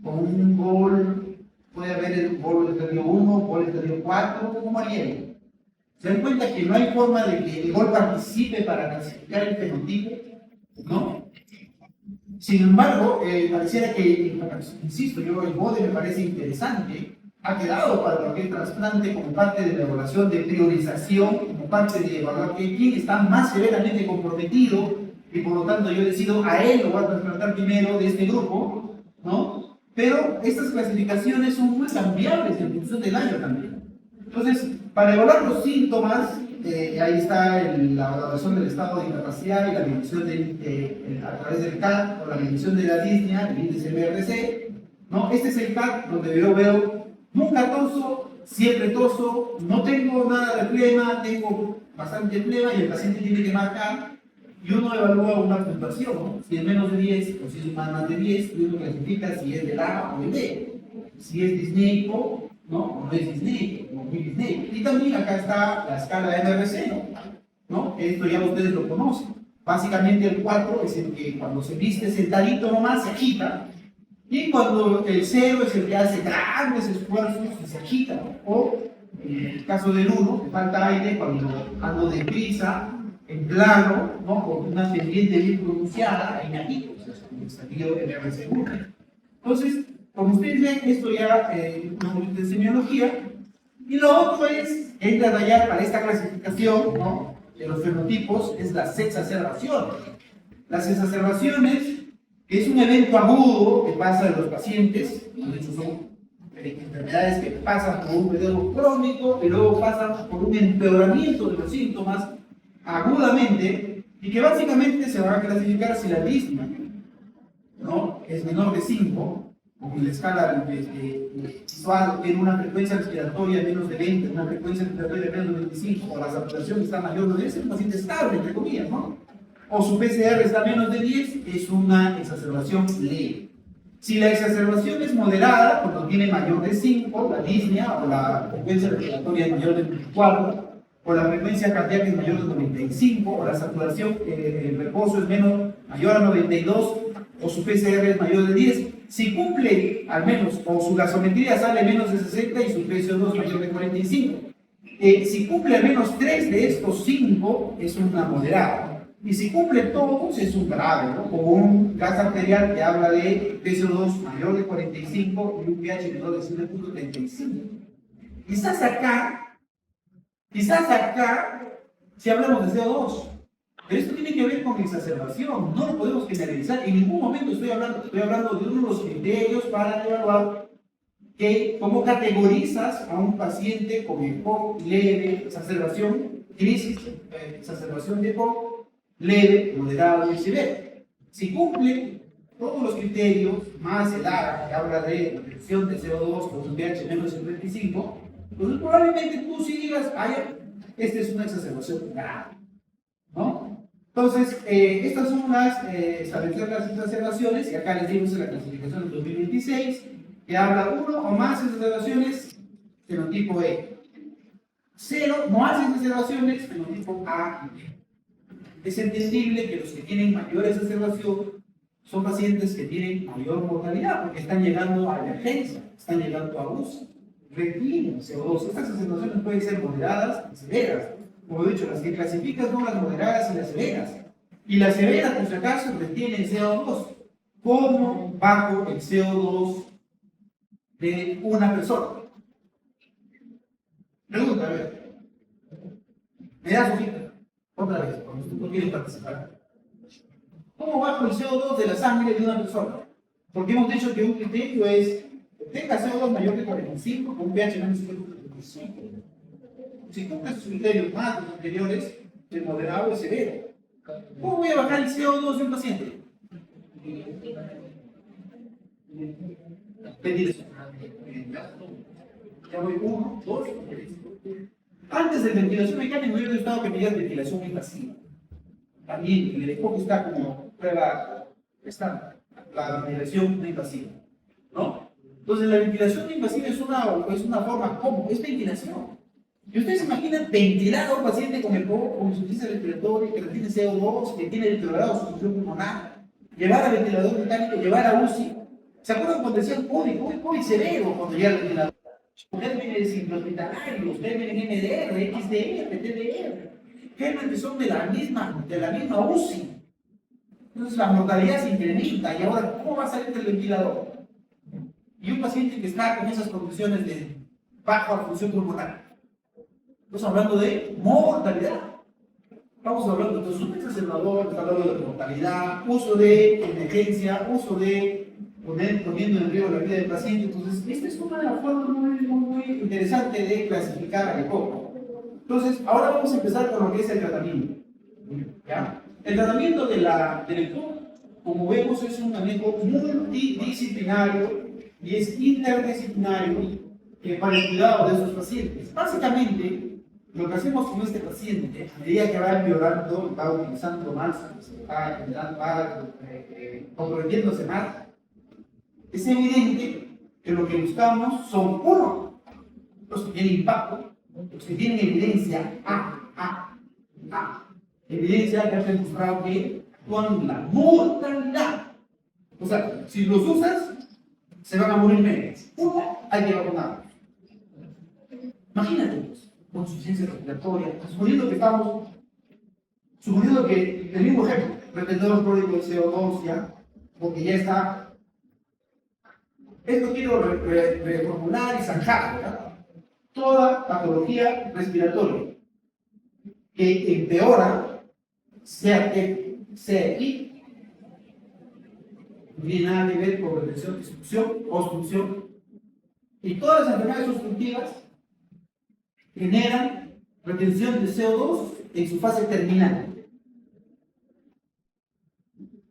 con un gol, puede haber el gol del estadio 1, gol del estadio 4, ¿cómo haría? ¿Se dan cuenta que no hay forma de que el gol participe para clasificar el fenotipo? ¿No? Sin embargo, pareciera que, insisto, el BODE me parece interesante, ha quedado para cualquier trasplante como parte de la evaluación de priorización, como parte de evaluar quién está más severamente comprometido, y por lo tanto yo decido a él lo voy a trasplantar primero de este grupo, ¿no? Pero estas clasificaciones son muy cambiables en función del año también. Entonces, para evaluar los síntomas, ahí está la evaluación del estado de incapacidad y la medición a través del CAT o la medición de la disnea, el índice MRC, ¿no? Este es el CAT donde yo veo nunca toso, siempre toso, no tengo nada de flema, tengo bastante flema y el paciente tiene que marcar. Y uno evalúa una puntuación, ¿no? Si es menos de 10 o si es más de 10, y uno clasifica si es del A o del B. Si es disneico, ¿no? O no es disneico, o muy disneico. Y también acá está la escala de MRC, ¿no? Esto ya ustedes lo conocen. Básicamente el 4 es el que cuando se viste sentadito nomás se agita. Y cuando el 0 es el que hace grandes esfuerzos y se agita, ¿no? O en el caso del 1, que falta aire cuando ando deprisa, en plano, ¿no? Con una pendiente bien pronunciada, ahí me agito, o sea, es un estadio MRC1. Entonces, como ustedes ven, esto ya es un poquito de semiología. Y lo otro es, entra allá para esta clasificación, ¿no? De los fenotipos, es las exacerbaciones. Las exacerbaciones es un evento agudo que pasa en los pacientes, de hecho son enfermedades que pasan por un periodo crónico y luego pasan por un empeoramiento de los síntomas agudamente, y que básicamente se va a clasificar si la disnea, ¿no? Es menor de 5, como en la escala visual, tiene una frecuencia respiratoria menos de 20, una frecuencia respiratoria menos de 25, o la saturación está mayor de 10, es un paciente estable, entre comillas, ¿no? O su PCR está menos de 10, es una exacerbación leve. Si la exacerbación es moderada, cuando tiene mayor de 5, la disnea o la frecuencia respiratoria es mayor de 24, o la frecuencia cardíaca es mayor de 95, o la saturación en reposo es mayor a 92, o su PCR es mayor de 10, si cumple al menos, o su gasometría sale menos de 60 y su PCO2 mayor de 45. Si cumple al menos 3 de estos 5, es una moderada. Y si cumple todos, es un grave, ¿no? Como un gas arterial que habla de PCO2 mayor de 45 y un pH menor de 7.35. Quizás acá, si hablamos de CO2, Pero esto tiene que ver con exacerbación, no lo podemos generalizar. En ningún momento estoy hablando de uno de los criterios para evaluar que cómo categorizas a un paciente con EPOC leve, exacerbación, crisis, exacerbación de EPOC, leve, moderado y severo. Si cumple todos los criterios, más el ARA, que habla de reducción de CO2 con un pH menos de 55, pues probablemente tú sí digas, esta es una exacerbación grave, ¿no? Entonces, estas son establecer las exacerbaciones, y acá les dimos la clasificación del 2026, que habla uno o más exacerbaciones, fenotipo E. Cero, más exacerbaciones, fenotipo A y B. Es entendible que los que tienen mayor exacerbación son pacientes que tienen mayor mortalidad, porque están llegando a emergencia, están llegando a UCI, retienen CO2. Estas exacerbaciones pueden ser moderadas y severas. Como he dicho, las que clasificas son las moderadas y las severas. Y las severas, por si acaso, retienen CO2. ¿Cómo bajo el CO2 de una persona? Pregunta, a ver. ¿Me das su cita? Otra vez, cuando tú quieres participar. ¿Cómo bajo el CO2 de la sangre de una persona? Porque hemos dicho que un criterio es que tenga CO2 mayor que 45 con un pH menos de 55. Si cumples esos criterios más de los anteriores, el moderado es severo. ¿Cómo voy a bajar el CO2 de un paciente? Ventilación. Ya voy 1, 2, 3. Antes de ventilación mecánica, yo he estado que me ventilación invasiva. También el enfoque está como prueba estándar, la ventilación no invasiva, ¿no? Entonces la ventilación no invasiva es una forma, ¿cómo? Es ventilación. Y ustedes se imaginan ventilar a un paciente con el poco, con insuficiencia respiratoria, que tiene CO2, que tiene deteriorado su función pulmonar, llevar a ventilador mecánico, llevar a UCI. ¿Se acuerdan cuando decían COVID severo cuando llega el ventilador? Gérmenes intrahospitalarios, gérmenes MDR, XDR, TDR, gérmenes que son de la misma UCI. Entonces la mortalidad se incrementa y ahora, ¿cómo va a salir del ventilador? Y un paciente que está con esas condiciones de baja función pulmonar. Estamos hablando de mortalidad. Estamos hablando de un exacerbador, estamos hablando de mortalidad, uso de emergencia, uso de poniendo en riesgo la vida del paciente. Entonces, esta es una forma muy interesante de clasificar al EPOC. Entonces, ahora vamos a empezar con lo que es el tratamiento. ¿Ya? El tratamiento del EPOC, como vemos, es un manejo multidisciplinario y es interdisciplinario para el cuidado de esos pacientes. Básicamente, lo que hacemos con este paciente, a medida que va empeorando, va utilizando más, va comprometiéndose más, es evidente que lo que buscamos son, uno, los que tienen impacto, los que tienen evidencia evidencia que ha demostrado que actúan la mortalidad. O sea, si los usas, se van a morir menos. Uno, hay que vacunarlos. Imagínate, pues, con insuficiencia respiratoria, suponiendo que, el mismo ejemplo, retenedor crónico de CO2 ya, porque ya está. Esto quiero reformular y zanjar, ¿verdad? Toda patología respiratoria que empeora, sea aquí, no tiene nada que ver con retención, disfunción, obstrucción, y todas las enfermedades obstructivas generan retención de CO2 en su fase terminal.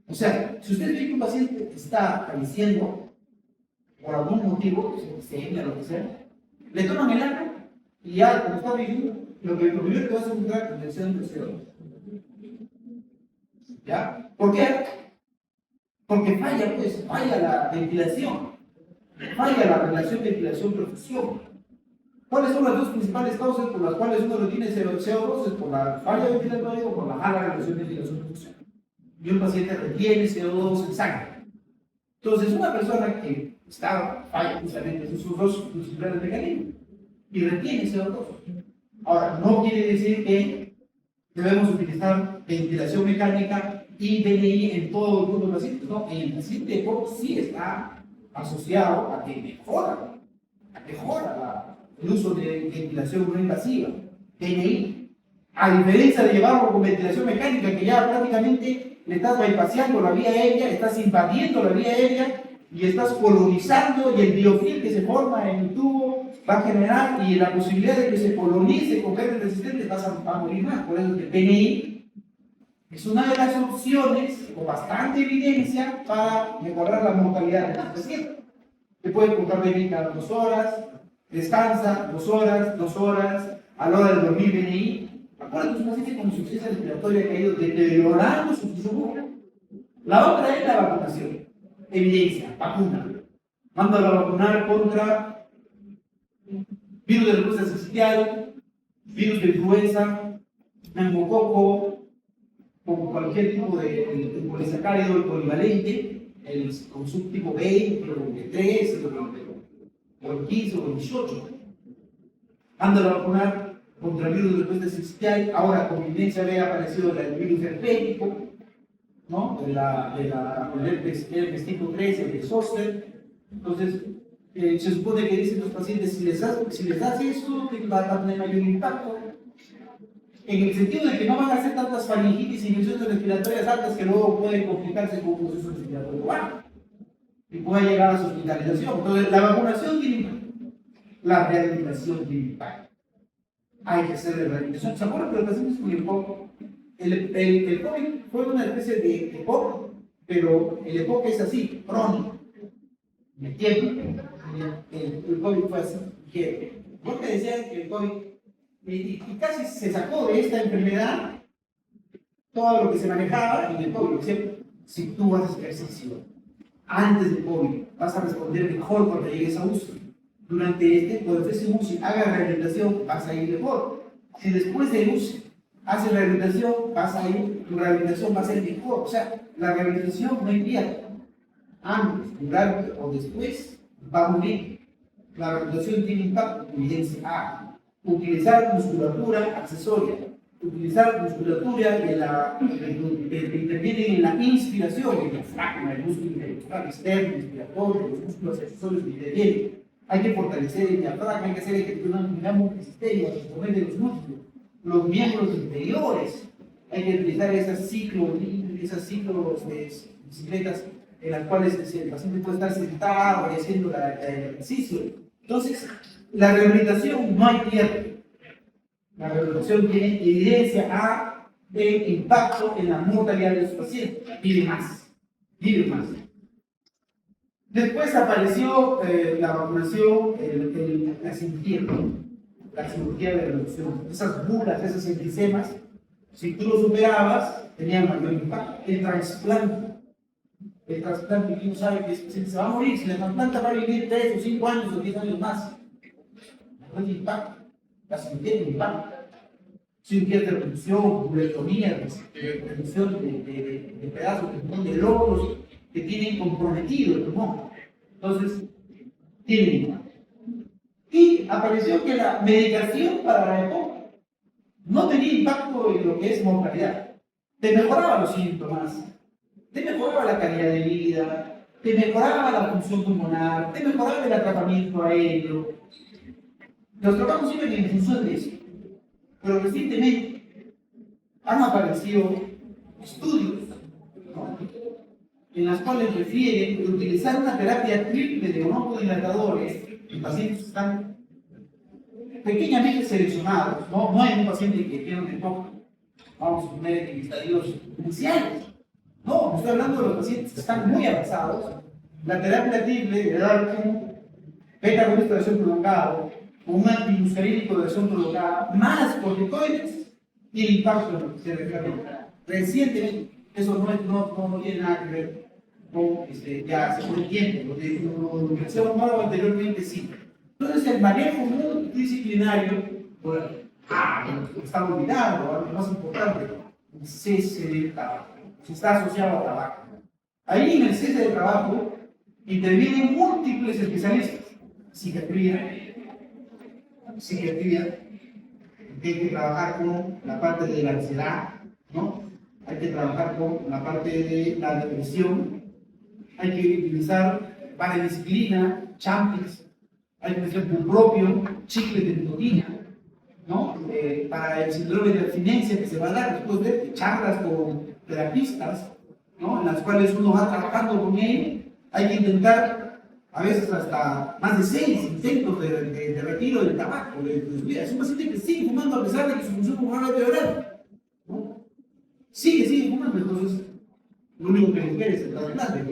O sea, si usted ve que un paciente está falleciendo por algún motivo, septicemia, lo que sea, le toman el ANA y ya, como está viviendo, lo primero que va a encontrar es retención de CO2. ¿Ya? ¿Por qué? Porque falla la ventilación, falla la relación ventilación-perfusión. ¿Cuáles son las dos principales causas por las cuales uno retiene CO2? Es por la falla ventilatoria o por la mala relación ventilación-perfusión. Y un paciente retiene CO2 en sangre. Entonces, una persona que falla justamente en sus dos principales mecanismos y retiene CO2. Ahora, no quiere decir que debemos utilizar ventilación mecánica y DNI en todo el grupo de pacientes. No, el paciente EPOC sí está asociado a que mejora el uso de ventilación no invasiva, DNI. A diferencia de llevarlo con ventilación mecánica, que ya prácticamente le estás bypassando la vía aérea, estás invadiendo la vía aérea y estás colonizando, y el biofilm que se forma en el tubo va a generar, y la posibilidad de que se colonice con genes resistentes vas a morir más. Por eso es que el PNI es una de las opciones con bastante evidencia para mejorar la mortalidad de los pacientes. Te puede contar de cada 2 horas, descansa 2 horas, 2 horas, a la hora de dormir PNI. Acuérdate, un paciente con insuficiencia respiratoria que ha ido deteriorando su fisiología. La otra es la vacunación. Evidencia, vacuna. Mando a vacunar contra virus de respuesta sincitial, virus de influenza, neumococo, como cualquier tipo de polisacárido, el polivalente, con subtipo 20, o el 3, o el 15, o el 18. Mando a vacunar contra el virus de respuesta sincitial. Ahora, con evidencia había aparecido el virus herpético, ¿no? El herpes tipo 3, el de Zoster. Entonces, se supone que dicen los pacientes, si les das esto, va a tener mayor impacto, en el sentido de que no van a hacer tantas faringitis y infecciones respiratorias altas que luego pueden complicarse con un proceso respiratorio bajo y puede llegar a su hospitalización. Entonces, la vacunación tiene impacto, la rehabilitación tiene impacto. Hay que hacer rehabilitación. ¿Se acuerdan que los pacientes con el COVID? El COVID fue una especie de EPOC, pero el EPOC es así, crónico, de tiempo. El COVID fue así, porque decían que el COVID, y casi se sacó de esta enfermedad todo lo que se manejaba en el COVID. Decían, si tú haces ejercicio antes del COVID, vas a responder mejor cuando llegues a UCI. Durante cuando estés en UCI, haga rehabilitación, vas a ir mejor. Si después de UCI haces rehabilitación, tu rehabilitación va a ser mejor. O sea, la rehabilitación no implica antes, durante o después, va a morir. La rehabilitación tiene impacto, evidencia A. Utilizar musculatura accesoria, utilizar musculatura que interviene en la inspiración, el diafragma, el músculo intelectual externo, inspiratorio, los músculos accesorios que intervienen. Hay que fortalecer el diafragma, hay que hacer ejercicio multisistema, componente de los músculos, los miembros inferiores. Hay que utilizar esas ciclos de bicicletas en las cuales el paciente puede estar sentado y haciendo el ejercicio. Entonces, la rehabilitación no hay pierde. La rehabilitación tiene evidencia A de impacto en la mortalidad de los pacientes. Vive más. Después apareció la vacunación, la cirugía de reducción. Esas burlas, esos enfisema, si tú lo superabas, tenían mayor impacto. El trasplante, ¿quién sabe que se va a morir? Si le trasplanta va a vivir 3 o 5 años o 10 años más. No hay impacto. La cirugía tiene impacto. Cirugía de reducción, bulectomía, reducción de pedazos de lóbulos que tienen comprometido el pulmón. Entonces, tiene impacto. Y apareció que la medicación para la EPOC no tenía impacto en lo que es mortalidad. Te mejoraba los síntomas, te mejoraba la calidad de vida, te mejoraba la función pulmonar, te mejoraba el atrapamiento aéreo. Los trabajos sirven en función de eso. Pero recientemente han aparecido estudios, ¿no?, en las cuales refieren que utilizar una terapia triple de broncodilatadores en pacientes que están pequeñamente seleccionados, no en un paciente que tiene un EPOC, vamos a suponer en estadios iniciales. No, estoy hablando de los pacientes que están muy avanzados. La terapia triple de dar un beta-agonista de acción prolongada, un antimuscarínico de acción prolongada, más corticoides, y el impacto en lo que se refiere. Recientemente, eso no tiene nada que ver con ya hace un tiempo, lo que se ha hablado anteriormente sí. Entonces, el manejo multidisciplinario, está olvidado, algo más importante, el cese del tabaco. Se está asociado al tabaco. Ahí en el cese del trabajo intervienen múltiples especialistas: psiquiatría, hay que trabajar con la parte de la ansiedad, ¿no? Hay que trabajar con la parte de la depresión, hay que utilizar vareniciclina, champis, hay que utilizar propio, chicle de nicotina, ¿no? Para el síndrome de abstinencia que se va a dar después de charlas con terapistas, ¿no? En las cuales uno va trabajando con él. Hay que intentar, a veces hasta más de 6 intentos de retiro del tabaco. Es un paciente que sigue fumando a pesar de que su función pulmonar va empeorando, ¿no? Sigue fumando, entonces lo único que le queda es el trasplante.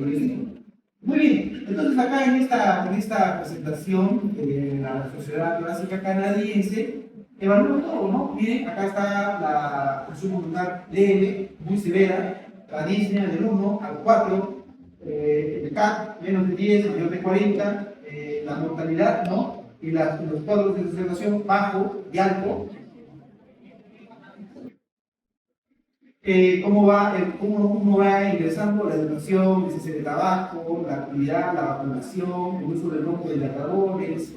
Muy bien, entonces acá en esta presentación de la Sociedad Torácica Canadiense, evalúo todo, ¿no? Miren, acá está la función pulmonar leve, muy severa, la disnea del 1 al 4, el CAT menos de 10, mayor de 40, la mortalidad, ¿no? Y los cuadros de observación bajo y alto. Cómo uno va ingresando la educación, el cese de tabaco, la actividad, la vacunación, el uso de broncodilatadores,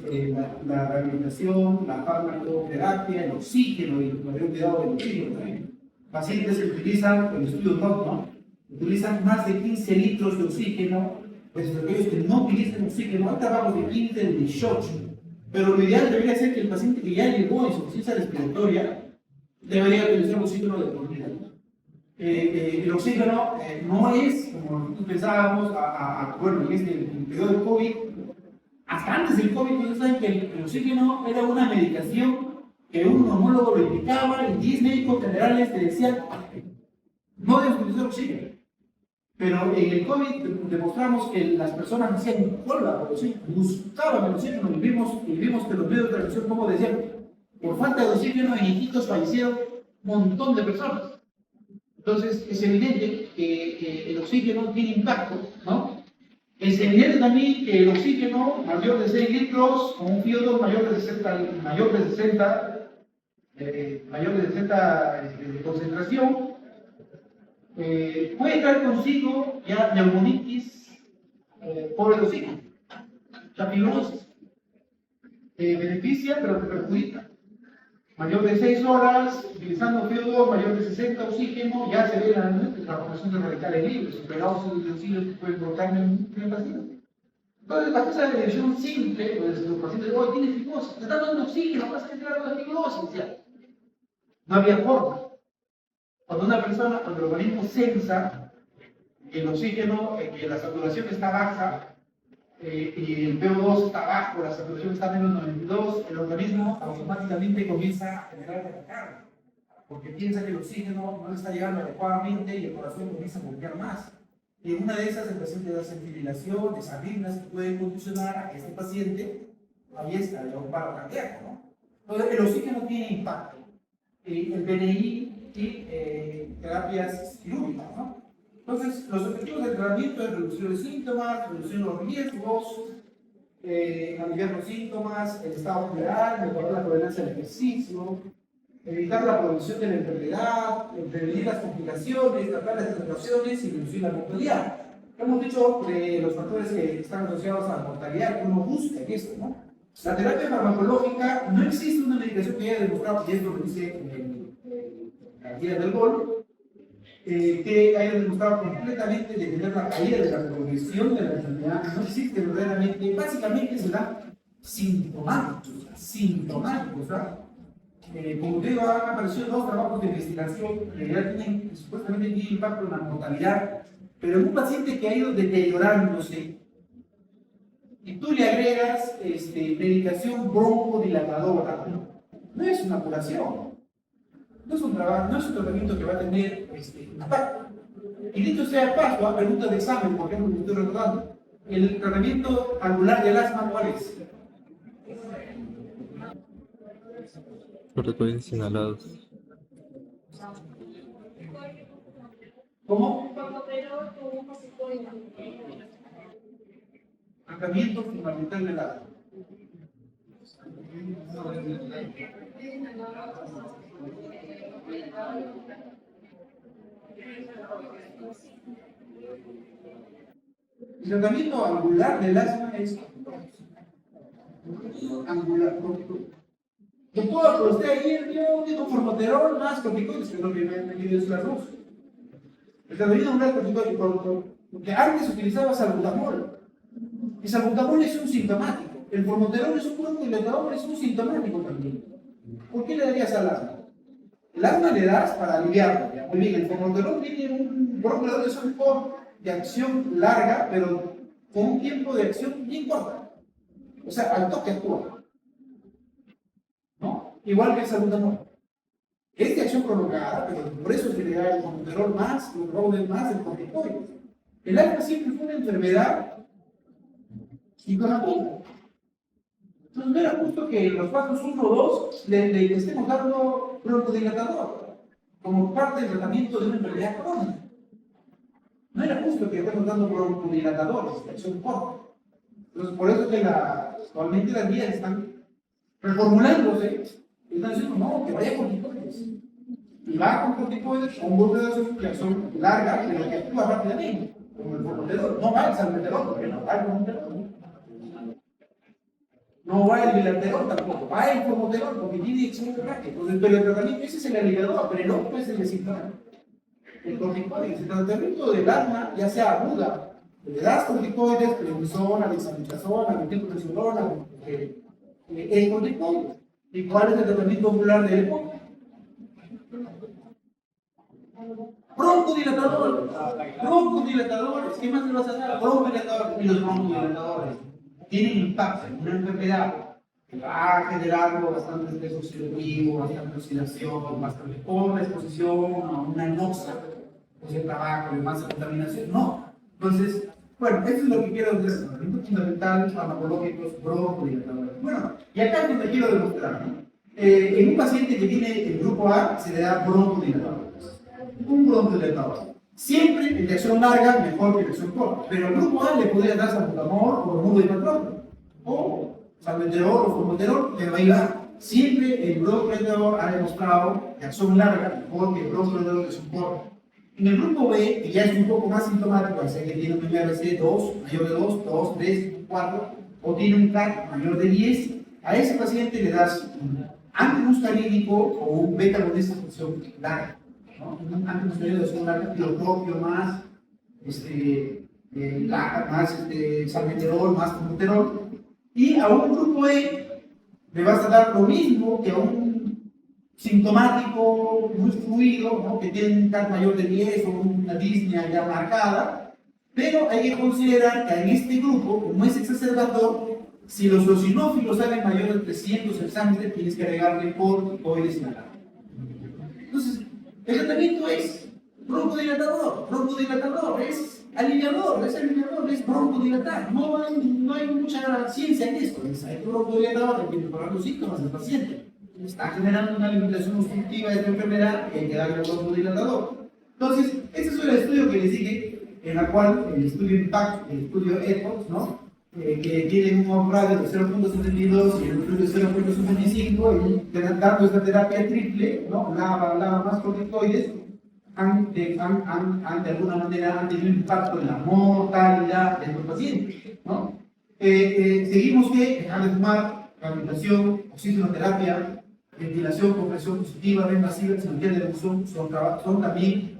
la rehabilitación, la farmacoterapia, el oxígeno y el mayor cuidado del oxígeno también. Pacientes que utilizan, el estudio TOC, ¿no? Utilizan más de 15 litros de oxígeno, pues aquellos que no utilizan oxígeno, hay trabajos de 15, de 18, pero lo ideal debería ser que el paciente que ya llegó a insuficiencia respiratoria debería utilizar oxígeno de por vida. El oxígeno no es, como nosotros pensábamos, bueno, en este periodo del COVID, hasta antes del COVID, ustedes saben que el oxígeno era una medicación que un neumólogo lo indicaba y 10 médicos generales te decían, no debes utilizar oxígeno. Pero en el COVID demostramos que las personas hacían cola por oxígeno, buscaban el oxígeno y vimos que los medios de transmisión, como decían, por falta de oxígeno en Iquitos fallecieron un montón de personas. Entonces, es evidente que el oxígeno tiene impacto, ¿no? Es evidente también que el oxígeno mayor de 6 litros, con un FiO2 mayor de 60 de concentración, puede traer consigo ya neumonitis por el oxígeno, la fibrosis. Beneficia, pero te perjudica. Mayor de 6 horas, utilizando FiO2, mayor de 60 oxígeno, ya se ve la formación de radicales libres, superados los utensilios que pueden brotar en el paciente. Entonces, la cosa de decisión simple, pues los pacientes dicen, oye, tiene fibrosis, te está dando oxígeno, vas a entrar con la fibrosis, ya. No había forma. Cuando el organismo sensa que el oxígeno, que la saturación está baja, y el PO2 está bajo, la saturación está menos 92, el organismo automáticamente comienza a generar taquicardia, porque piensa que el oxígeno no le está llegando adecuadamente y el corazón comienza a golpear más. Y en una de esas el paciente da fibrilaciones, arritmias que pueden condicionar a que este paciente fallezca de un paro cardíaco, ¿no? Entonces el oxígeno tiene impacto. El PNI y terapias quirúrgicas, ¿no? Entonces, los objetivos del tratamiento es reducción de síntomas, reducción de los riesgos, aliviar los síntomas, el estado general, mejorar la tolerancia al ejercicio, evitar la progresión de la enfermedad, prevenir las complicaciones, tratar las situaciones y reducir la mortalidad. Hemos dicho de los factores que están asociados a la mortalidad que uno busca en esto, ¿no? La terapia farmacológica, no existe una medicación que haya demostrado, y es lo que dice la guía del GOL, que haya demostrado completamente detener la caída de la progresión de la enfermedad. No existe verdaderamente, básicamente se da sintomáticos, ¿verdad? Como te digo, han aparecido 2 trabajos de investigación que ya tienen, supuestamente tienen impacto en la mortalidad, pero en un paciente que ha ido deteriorándose, y tú le agregas medicación broncodilatadora, no es una curación. No es un tratamiento que va a tener impacto. Y dicho sea de paso, pregunta de examen, por ejemplo, me estoy recordando, el tratamiento angular del asma, ¿cuál es? Corticoides inhalados. ¿Cómo? Tratamiento fundamental del asma. El tratamiento angular del asma es angular. Doctor, pero usted ayer dio un formoterol más corticoides, que es lo que me dio la luz. El tratamiento angular corticoides, porque antes utilizaba salbutamol. Y salbutamol es un sintomático. El formoterol es un broncodilatador, es un sintomático también. ¿Por qué le darías al asma? El asma le das para aliviarlo. ¿Ya? Muy bien, el formoterol tiene un broncodilatador, es un poco de acción larga, pero con un tiempo de acción bien corto. O sea, al toque actúa. ¿No? Igual que el salbutamol. Es de acción prolongada, pero por eso se le da el formoterol más, el roble más, el corticoides. El asma siempre fue una enfermedad psicológica. Entonces no era justo que en los pasos 1 o 2 le estemos dando broncodilatador como parte del tratamiento de una enfermedad crónica. No era justo que estemos dando broncodilatadores de acción corta. Entonces por eso es que actualmente las guías están reformulándose y están diciendo no, que vaya con corticoides. Y va con corticoides o un grupo de acción larga, pero que actúa rápidamente, como el formoterol. No va el salmeterol, porque no va el formoterol. No va el bilateral tampoco, va el formoterol porque tiene acción rápida. Entonces, pero el tratamiento ese es el aliviador, pero el otro es el desinflamatorio. El corticoides, el tratamiento del asma, ya sea aguda, le das corticoides, prednisona, dexametasona, metilprednisolona, el corticoide. ¿Y cuál es el tratamiento popular de época? Broncodilatadores, ¿qué más le vas a dar? Broncodilatadores. Y los broncodilatadores tienen impacto en una enfermedad que va a generar bastante estrés oxidativo, bastante oxidación, bastante por la exposición a una noxa, o sea, tabaco, más contaminación. No. Entonces, bueno, eso es lo que quiero decir. Tratamiento fundamental, farmacológicos, broncodilatadores. Bueno, y acá es donde quiero demostrar, ¿no? En un paciente que tiene el grupo A se le da broncodilatadores. Un broncodilatador. Siempre el de acción larga mejor que el de acción corta, pero al grupo A le podría dar salbutamol o bromuro o salmeterol o formoterol, pero ahí va. Siempre el broncodilatador ha demostrado que acción larga mejor que el broncodilatador de acción corta. En el grupo B, que ya es un poco más sintomático, o sea que tiene un MRC 2, mayor de 2, 2, 3, 4, o tiene un CAT mayor de 10, a ese paciente le das un antimuscarínico o un beta-agonista de acción larga. ¿No? Un antimuscarínico de acción larga, lo propio más, salmeterol, más formoterol. Y a un grupo E le vas a dar lo mismo que a un sintomático muy fluido, ¿no? Que tiene un CAT mayor de 10 o una disnea ya marcada, pero hay que considerar que en este grupo, como es exacerbador, si los eosinófilos salen mayor de 300 en sangre, tienes que agregarle corticoides inhalados. Entonces, el tratamiento es broncodilatador, es aliviador, es broncodilatar. No hay mucha ciencia en esto. Hay broncodilatador, hay que mejorar los síntomas del paciente. Está generando una limitación obstructiva de esta enfermedad y hay que darle broncodilatador. Entonces, ese es el estudio que les dije, en la cual el estudio IMPACT, el estudio EPOX, ¿no? Que tienen un radio de 0.72 y el otro de 0.55 y dando esta terapia triple, ¿no? Lava más corticoides, han de alguna manera tenido impacto en la mortalidad de los pacientes, ¿no? Seguimos que dejar de fumar, rehabilitación, oxigenoterapia, ventilación con presión positiva, red masiva, cirugía de reducción, son también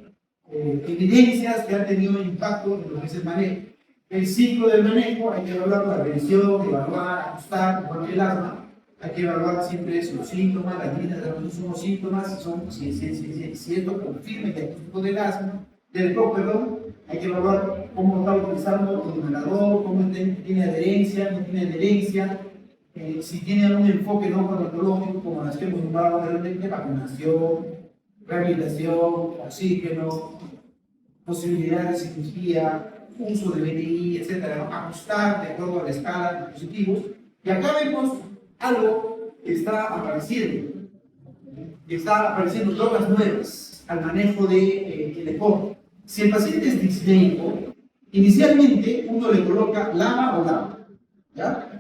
evidencias que han tenido impacto en lo que es el manejo. El ciclo del manejo, hay que evaluar la revisión, evaluar, ajustar, igual que el asma, hay que evaluar siempre los síntomas, las líneas de los son los síntomas, si esto confirma el diagnóstico del asma, del perdón, hay que evaluar cómo está utilizando el inhalador, cómo tiene adherencia, no tiene adherencia, si tiene algún enfoque no farmacológico, como las que hemos nombrado anteriormente, vacunación, rehabilitación, oxígeno, posibilidades de cirugía, uso de BDI, etc. ¿no? Ajustar de acuerdo a la escala de dispositivos. Y acá vemos algo que está apareciendo drogas nuevas al manejo del EPOC. Si el paciente es disneico, inicialmente uno le coloca LAMA o LAMA, ¿ya?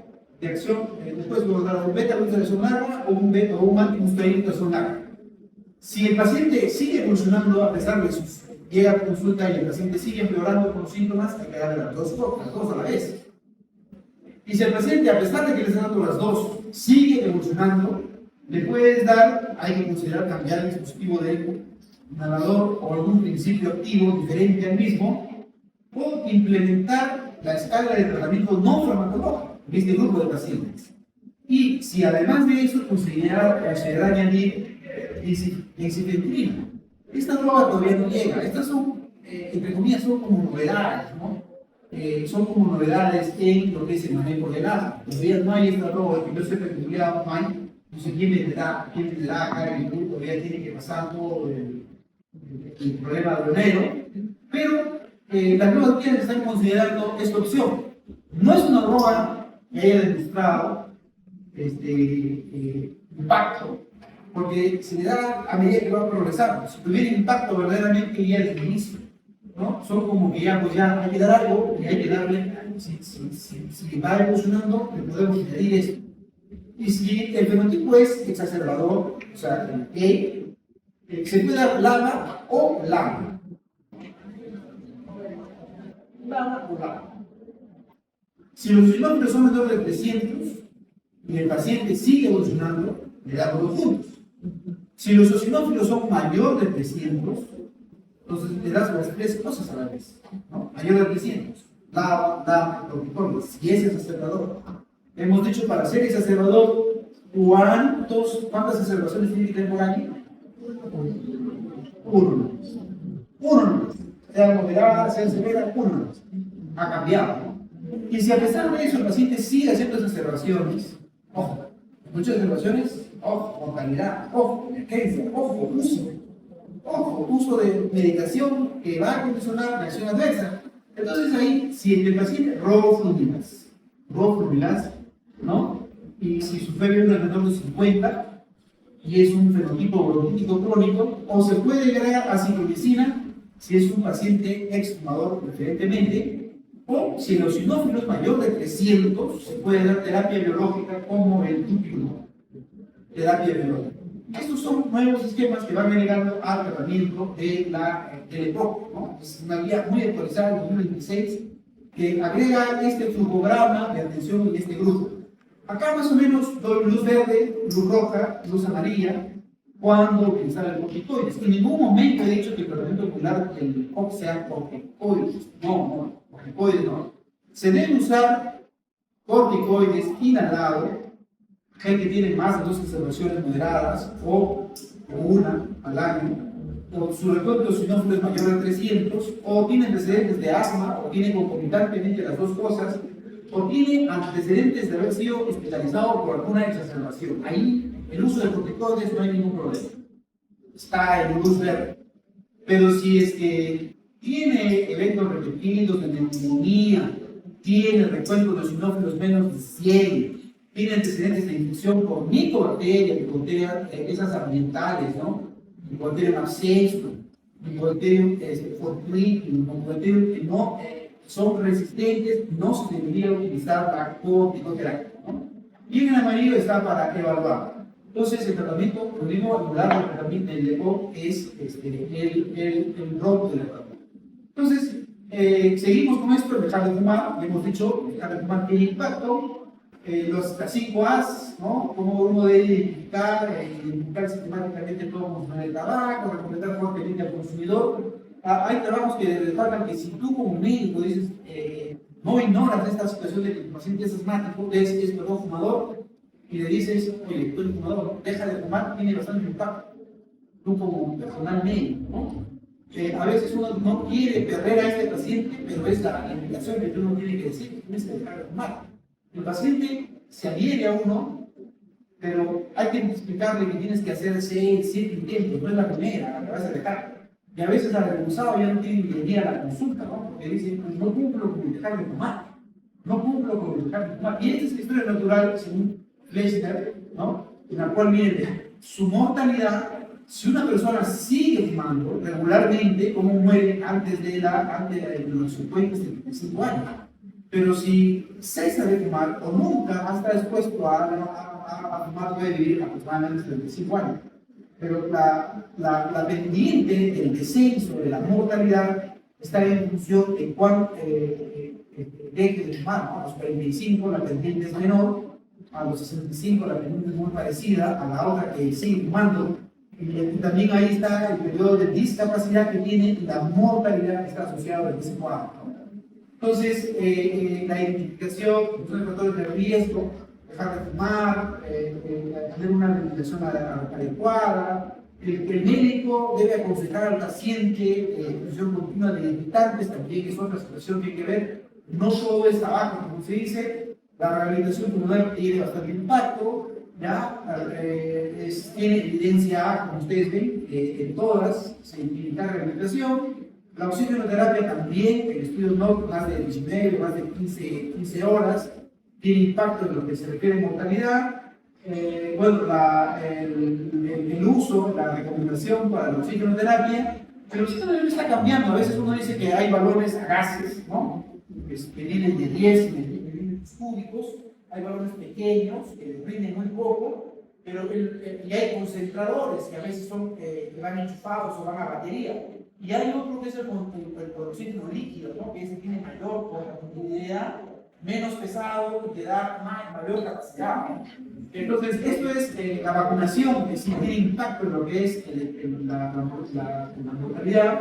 De acción, después luego dar un beta-agonista de acción larga o un antimuscarínico de acción larga. Si el paciente sigue evolucionando a pesar de sus llega a consulta y el paciente sigue empeorando con los síntomas, hay que darle las dos a la vez. Y si el paciente, a pesar de que le están dando las dos, sigue evolucionando, le puedes dar, hay que considerar cambiar el dispositivo de inhalador o algún principio activo diferente al mismo, o implementar la escala de tratamiento no farmacológico en este grupo de pacientes. Y si además de eso considera añadir ensifentrina, esta droga todavía no llega. Estas son, entre comillas, son como novedades, ¿no? Son como novedades en lo que es el manejo del asma. Todavía no hay esta droga, que yo sepa que todavía no hay. No sé quién vendrá acá en el grupo, todavía tiene que pasar todo el problema aduanero. Pero las nuevas guías están considerando esta opción. No es una droga que haya demostrado impacto, porque se le da a medida que va progresando. Si tuviera impacto verdaderamente ya desde el inicio, ¿no? Son como que ya, pues ya hay que dar algo y hay que darle, si va evolucionando, le podemos añadir esto. Y si el fenotipo es exacerbador, o sea, se puede dar LAMA o LAMA. LAMA o LAMA. Si los eosinófilos son menores de 300 y el paciente sigue evolucionando, le damos los juntos. Si los eosinófilos son mayor de 300, entonces le das las tres cosas a la vez, ¿no? Mayor de 300, LAMA, corticoides, si es exacerbador. Hemos dicho para ser exacerbador, ¿cuántas exacerbaciones tiene que tener por año? Uno. Sea moderada, sea severa, uno. Ha cambiado, ¿no? Y si a pesar de eso el paciente sigue haciendo exacerbaciones, ojo, muchas exacerbaciones, ojo, mortalidad, ojo, emergencia, ojo, uso de medicación que va a condicionar la acción adversa. Entonces ahí, si el paciente roflumilas, ¿no? Y si su fiebre es alrededor de 50 y es un fenotipo bronquítico crónico, o se puede agregar acitromicina si es un paciente exfumador preferentemente, o si el eosinófilo es mayor de 300, se puede dar terapia biológica como el dupilumab, terapia biológica. Estos son nuevos esquemas que van agregando al tratamiento del EPOC, ¿no? Es una guía muy actualizada en 2026 que agrega este flujograma de atención en este grupo. Acá más o menos doy luz verde, luz roja, luz amarilla, cuando utilizar el corticoides. En ningún momento he dicho que el tratamiento ocular del EPOC sea corticoides. No, corticoides no. Se debe usar corticoides inhalados, gente que tiene más de 2 exacerbaciones moderadas o una al año, o su recuento de eosinófilo es mayor a 300, o tiene antecedentes de asma, o tiene concomitantemente las dos cosas, o tiene antecedentes de haber sido hospitalizado por alguna exacerbación. Ahí el uso de corticoides no hay ningún problema. Está en luz verde. Pero si es que tiene eventos repetidos de neumonía, tiene recuentos de eosinófilos menos de 100, tiene antecedentes de infección por micobacterias, esas ambientales, ¿no? Mycobacterium abscessus, Mycobacterium fortuitum, Mycobacterium que no son resistentes, no se debería utilizar para corticoterapia, ¿no? Y en el amarillo está para evaluar. Entonces, el tratamiento, lo mismo regular del tratamiento del EPOC es el robo del tratamiento. Entonces, seguimos con esto, dejar de fumar. Hemos dicho, dejar de fumar tiene impacto. Las 5 A's, ¿no? Como uno debe identificar sistemáticamente todo consumo del tabaco, recomendar fuertemente al consumidor. Hay trabajos que destacan que si tú como médico dices, no ignoras esta situación de que el paciente es asmático, es fumador, y le dices, oye, tú eres fumador, deja de fumar, tiene bastante impacto. Tú como personal médico, ¿no? A veces uno no quiere perder a este paciente, pero es la indicación que uno tiene que decir, tienes que dejar de fumar. El paciente se adhiere a uno, pero hay que explicarle que tienes que hacer 6, 7 intentos, no es la primera, la que vas a dejar. Y a veces al responsable ya no tiene ni venir a la consulta, ¿no? Porque dice, pues no cumplo con dejar de fumar, no cumplo con dejar de fumar. Y esta es la historia natural, según Lester, ¿no? En la cual viene su mortalidad. Si una persona sigue fumando regularmente, ¿cómo muere antes de los 50, 75 años? Pero si cesa de fumar o nunca ha estado expuesto a fumar, puede vivir aproximadamente 35 años. Pero la pendiente del descenso de la mortalidad está en función de cuánto deje de fumar, ¿no? A los 45 la pendiente es menor, a los 65 la pendiente es muy parecida a la otra que sigue fumando. Y también ahí está el periodo de discapacidad que tiene y la mortalidad que está asociada al mismo año, ¿no? Entonces, la identificación de los factores de riesgo dejar de fumar, tener una alimentación adecuada. El médico debe aconsejar al paciente exposición continua de irritantes, también es otra situación que hay que ver. No todo es tabaco, como se dice, la rehabilitación pulmonar tiene bastante impacto, ¿ya? Tiene evidencia, como ustedes ven, en todas se indica rehabilitación. La oxigenoterapia también, el estudio NOC, más de 19, más de 15 horas, tiene impacto en lo que se refiere a mortalidad. Bueno, el uso, la recomendación para la oxigenoterapia, pero sí todavía está cambiando. A veces uno dice que hay valores a gases, ¿no? Que vienen de 10 milímetros cúbicos, hay valores pequeños que rinden muy poco, pero y hay concentradores que a veces son, que van enchufados o van a batería. Y hay otro que es el oxígeno líquido, ¿no? Que ese tiene mayor portabilidad, menos pesado y te da mayor capacidad, ¿no? Entonces, esto es la vacunación, que sí tiene impacto en lo que es la mortalidad,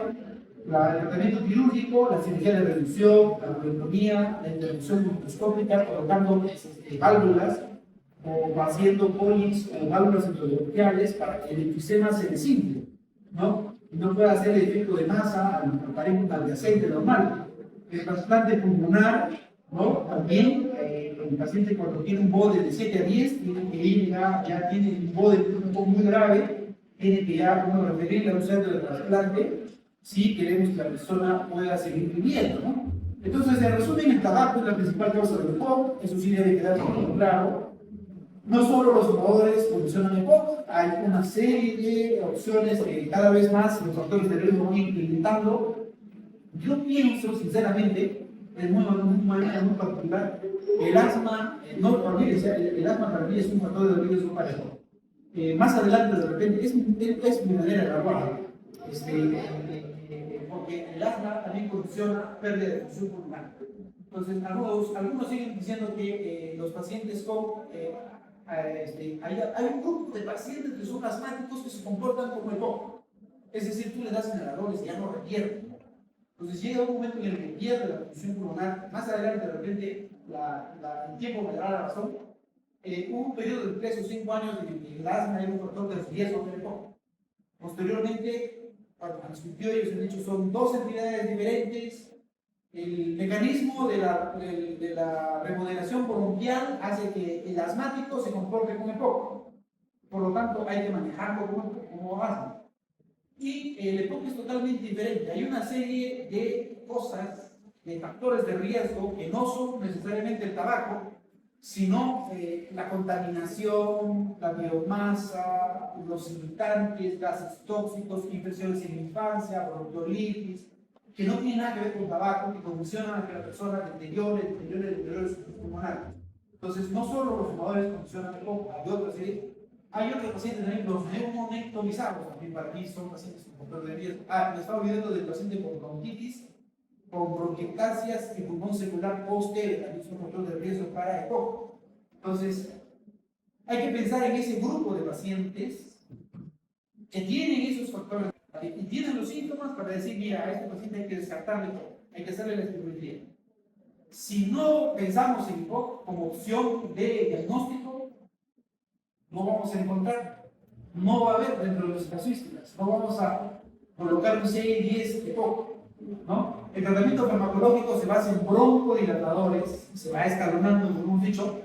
el tratamiento quirúrgico, la cirugía de reducción, la lumpectomía, la intervención microscópica, colocando válvulas o haciendo polis o válvulas endobronquiales para que el enfisema se desinfle, ¿no? Y no pueda hacer el efecto de masa al parénquima adyacente normal. El trasplante pulmonar, ¿no? También el paciente cuando tiene un bode de 7 a 10 tiene que ir ya tiene un bode muy grave, tiene que ya referirle a un centro de trasplante si queremos que la persona pueda seguir viviendo, ¿no? Entonces, en resumen, el tabaco es la principal causa del EPOC, eso sí debe quedar muy claro. No solo los fumadores condicionan EPOC, hay una serie de opciones que cada vez más los factores de riesgo van implementando. Yo pienso, sinceramente, es muy particular, el asma, no para mí, el asma para mí es un factor de riesgo para EPOC. Más adelante, de repente, es mi manera de evaluar, porque el asma también condiciona pérdida de función pulmonar. Entonces, algunos siguen diciendo que los pacientes con hay un grupo de pacientes que son asmáticos que se comportan como EPOC. Es decir, tú le das inhaladores y ya no requiere. Entonces llega un momento en el que pierde la función pulmonar. Más adelante, de repente, el tiempo me dará la razón. Hubo un periodo de 3 o 5 años en que el asma era un factor de riesgo del EPOC. Posteriormente, cuando han discutido ellos han dicho son dos entidades diferentes. El mecanismo de la remodelación bronquial hace que el asmático se comporte como EPOC. Por lo tanto, hay que manejarlo como asma. Y el EPOC es totalmente diferente. Hay una serie de cosas, de factores de riesgo que no son necesariamente el tabaco, sino la contaminación, la biomasa, los irritantes, gases tóxicos, infecciones en la infancia, bronquiolitis, que no tienen nada que ver con tabaco, que condicionan a que la persona deteriore su pulmonar. Entonces, no solo los fumadores condicionan el EPOC, hay otros pacientes también, los neumonectomizados, también para mí son pacientes con factor de riesgo. Me estaba olvidando del paciente con bronquitis, con bronquiectasias y pulmón secular posterior, también son factor de riesgo para EPOC. Entonces, hay que pensar en ese grupo de pacientes que tienen esos factores y tienen los síntomas para decir, mira, a este paciente hay que descartarle todo, hay que hacerle la espirometría. Si no pensamos en EPOC como opción de diagnóstico, no vamos a encontrar, no va a haber dentro de las casuísticas, no vamos a colocar un 6, 10 EPOC, ¿no? El tratamiento farmacológico se basa en broncodilatadores, se va escalonando, como hemos dicho,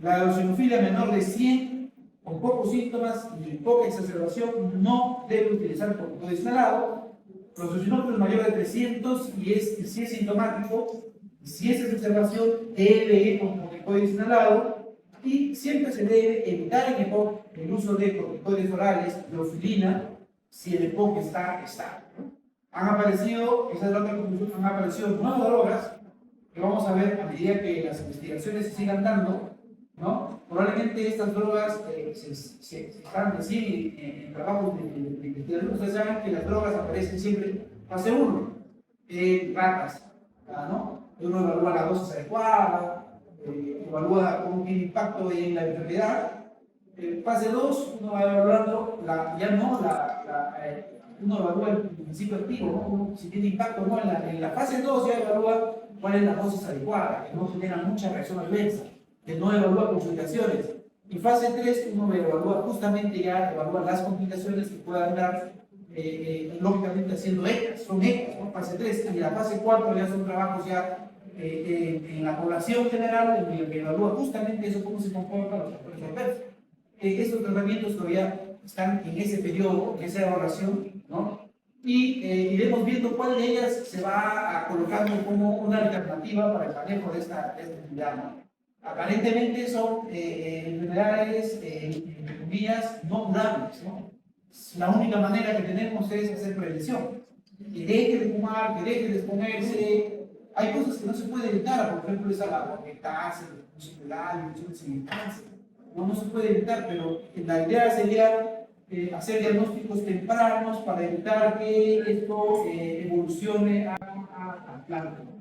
la eosinofilia menor de 100, con pocos síntomas y poca exacerbación, no debe utilizar corticoides inhalado. Los eosinófilos mayores de 300, y si es sintomático, si es exacerbación, debe ir con corticoides inhalado. Y siempre se debe evitar en EPOC el uso de corticoides orales, neofilina, si el EPOC está estable. Han aparecido, esa es la otra conclusión, han aparecido nuevas drogas que vamos a ver a medida que las investigaciones se sigan dando, ¿no? Probablemente estas drogas se están en trabajos de investigación. Ustedes saben que las drogas aparecen siempre en fase 1, en ratas, ¿no? Uno evalúa la dosis adecuada, evalúa cómo tiene impacto en la enfermedad. Fase 2, uno va evaluando uno evalúa el principio activo, ¿no? Si tiene impacto o no. En la fase 2 ya evalúa cuál es la dosis adecuada, que no genera mucha reacción adversa. que no evalúa complicaciones. Y fase 3, uno evalúa justamente ya, evalúa las complicaciones que puedan dar, lógicamente haciendo ECAs, son ECAs, ¿no? Fase 3, y la fase 4 ya son trabajos ya en la población general, en el que evalúa justamente eso, cómo se comportan los factores adversos. Estos tratamientos todavía están en ese periodo, en esa evaluación, ¿no? Y iremos viendo cuál de ellas se va a colocando como una alternativa para el manejo de esta enfermedad, ¿no? Aparentemente son enfermedades, vías no curables, ¿no? La única manera que tenemos es hacer prevención. Que deje de fumar, que deje de exponerse. Hay cosas que no se puede evitar, por ejemplo, esa la cáncer, el cáncer. No se puede evitar, pero la idea sería hacer diagnósticos tempranos para evitar que esto evolucione a cáncer.